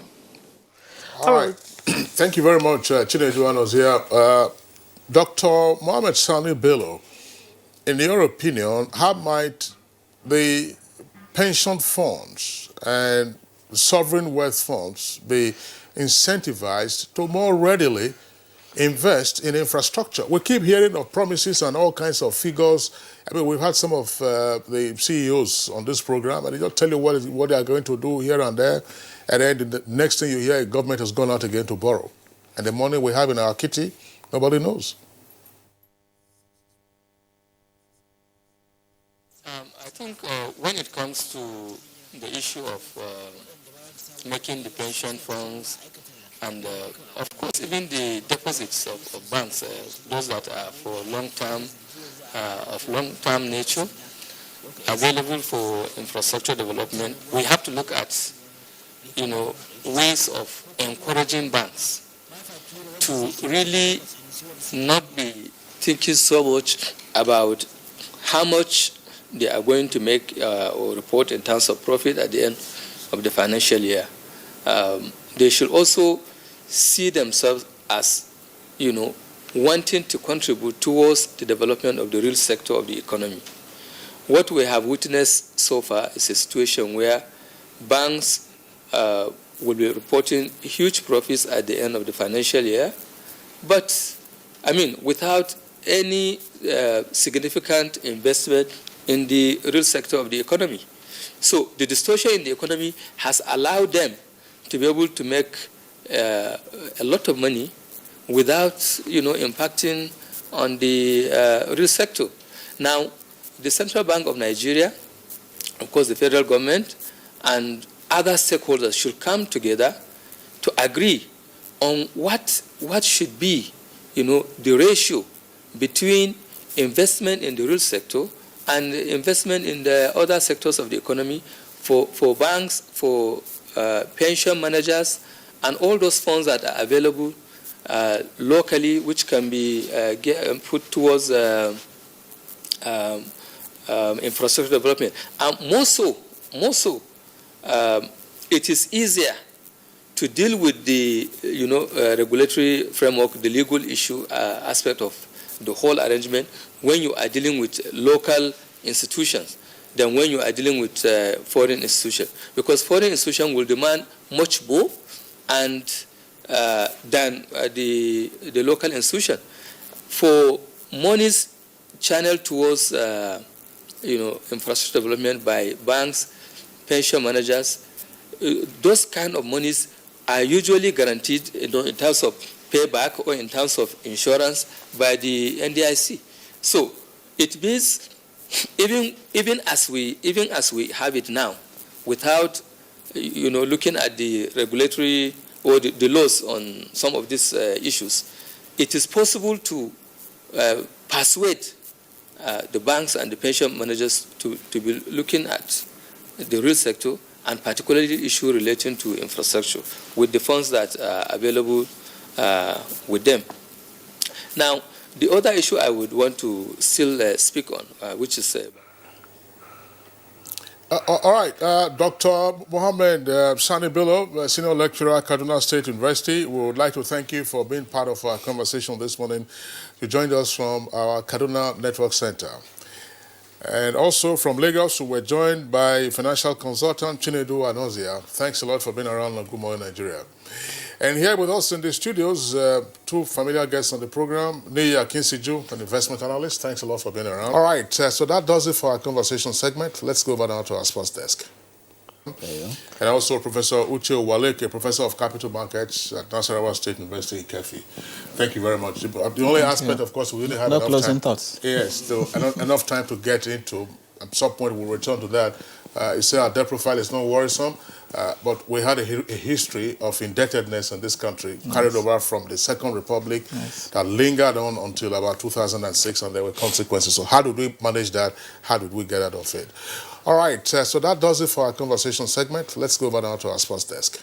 All right. Thank you very much, Chinedu Anos here. Dr. Mohammed Sani Bello, in your opinion, how might the pension funds and sovereign wealth funds be incentivized to more readily invest in infrastructure? We keep hearing of promises and all kinds of figures. We've had some of the CEOs on this program, and they just tell you what they are going to do here and there, and then the next thing you hear, government has gone out again to borrow. And the money we have in our kitty, nobody knows. I think when it comes to the issue of making the pension funds and, of course, even the deposits of banks, those that are for long-term nature, available for infrastructure development, we have to look at, ways of encouraging banks to really not be thinking so much about how much they are going to make or report in terms of profit at the end of the financial year. They should also see themselves as, wanting to contribute towards the development of the real sector of the economy. What we have witnessed so far is a situation where banks will be reporting huge profits at the end of the financial year, but, without any significant investment in the real sector of the economy. So the distortion in the economy has allowed them to be able to make a lot of money without, impacting on the real sector. Now, the Central Bank of Nigeria, of course the federal government, and other stakeholders should come together to agree on what should be, the ratio between investment in the real sector and investment in the other sectors of the economy for banks, for pension managers, and all those funds that are available locally, which can be put towards infrastructure development. And more so, it is easier to deal with the regulatory framework, the legal issue aspect of the whole arrangement when you are dealing with local institutions than when you are dealing with foreign institutions, because foreign institutions will demand much more and than the local institution. For monies channeled towards infrastructure development by banks, pension managers, those kind of monies are usually guaranteed in terms of payback or in terms of insurance by the NDIC. So it means even as we have it now, without looking at the regulatory or the laws on some of these issues, it is possible to persuade the banks and the pension managers to be looking at the real sector, and particularly issue relating to infrastructure with the funds that are available with them. Now, the other issue I would want to still speak on, which is... all right, Dr. Mohammed Sani Bello, Senior Lecturer at Kaduna State University, we would like to thank you for being part of our conversation this morning. You joined us from our Kaduna Network Center. And also from Lagos, we were joined by financial consultant Chinedu Anozia. Thanks a lot for being around on Good Morning Nigeria. And here with us in the studios, two familiar guests on the program, Niyi Akinsiju, an investment analyst. Thanks a lot for being around. All right, so that does it for our conversation segment. Let's go over now to our sports desk. And also Professor Uche Waleke, Professor of Capital Markets at Nasarawa State University, Ikefi. Thank you very much. The only aspect, of course, we really have enough closing time. Thoughts. Yes, still enough time to get into. At some point, we'll return to that. You say our debt profile is not worrisome, but we had a history of indebtedness in this country, carried over from the Second Republic, that lingered on until about 2006, and there were consequences. So how did we manage that? How did we get out of it? All right, so that does it for our conversation segment. Let's go over now to our sports desk.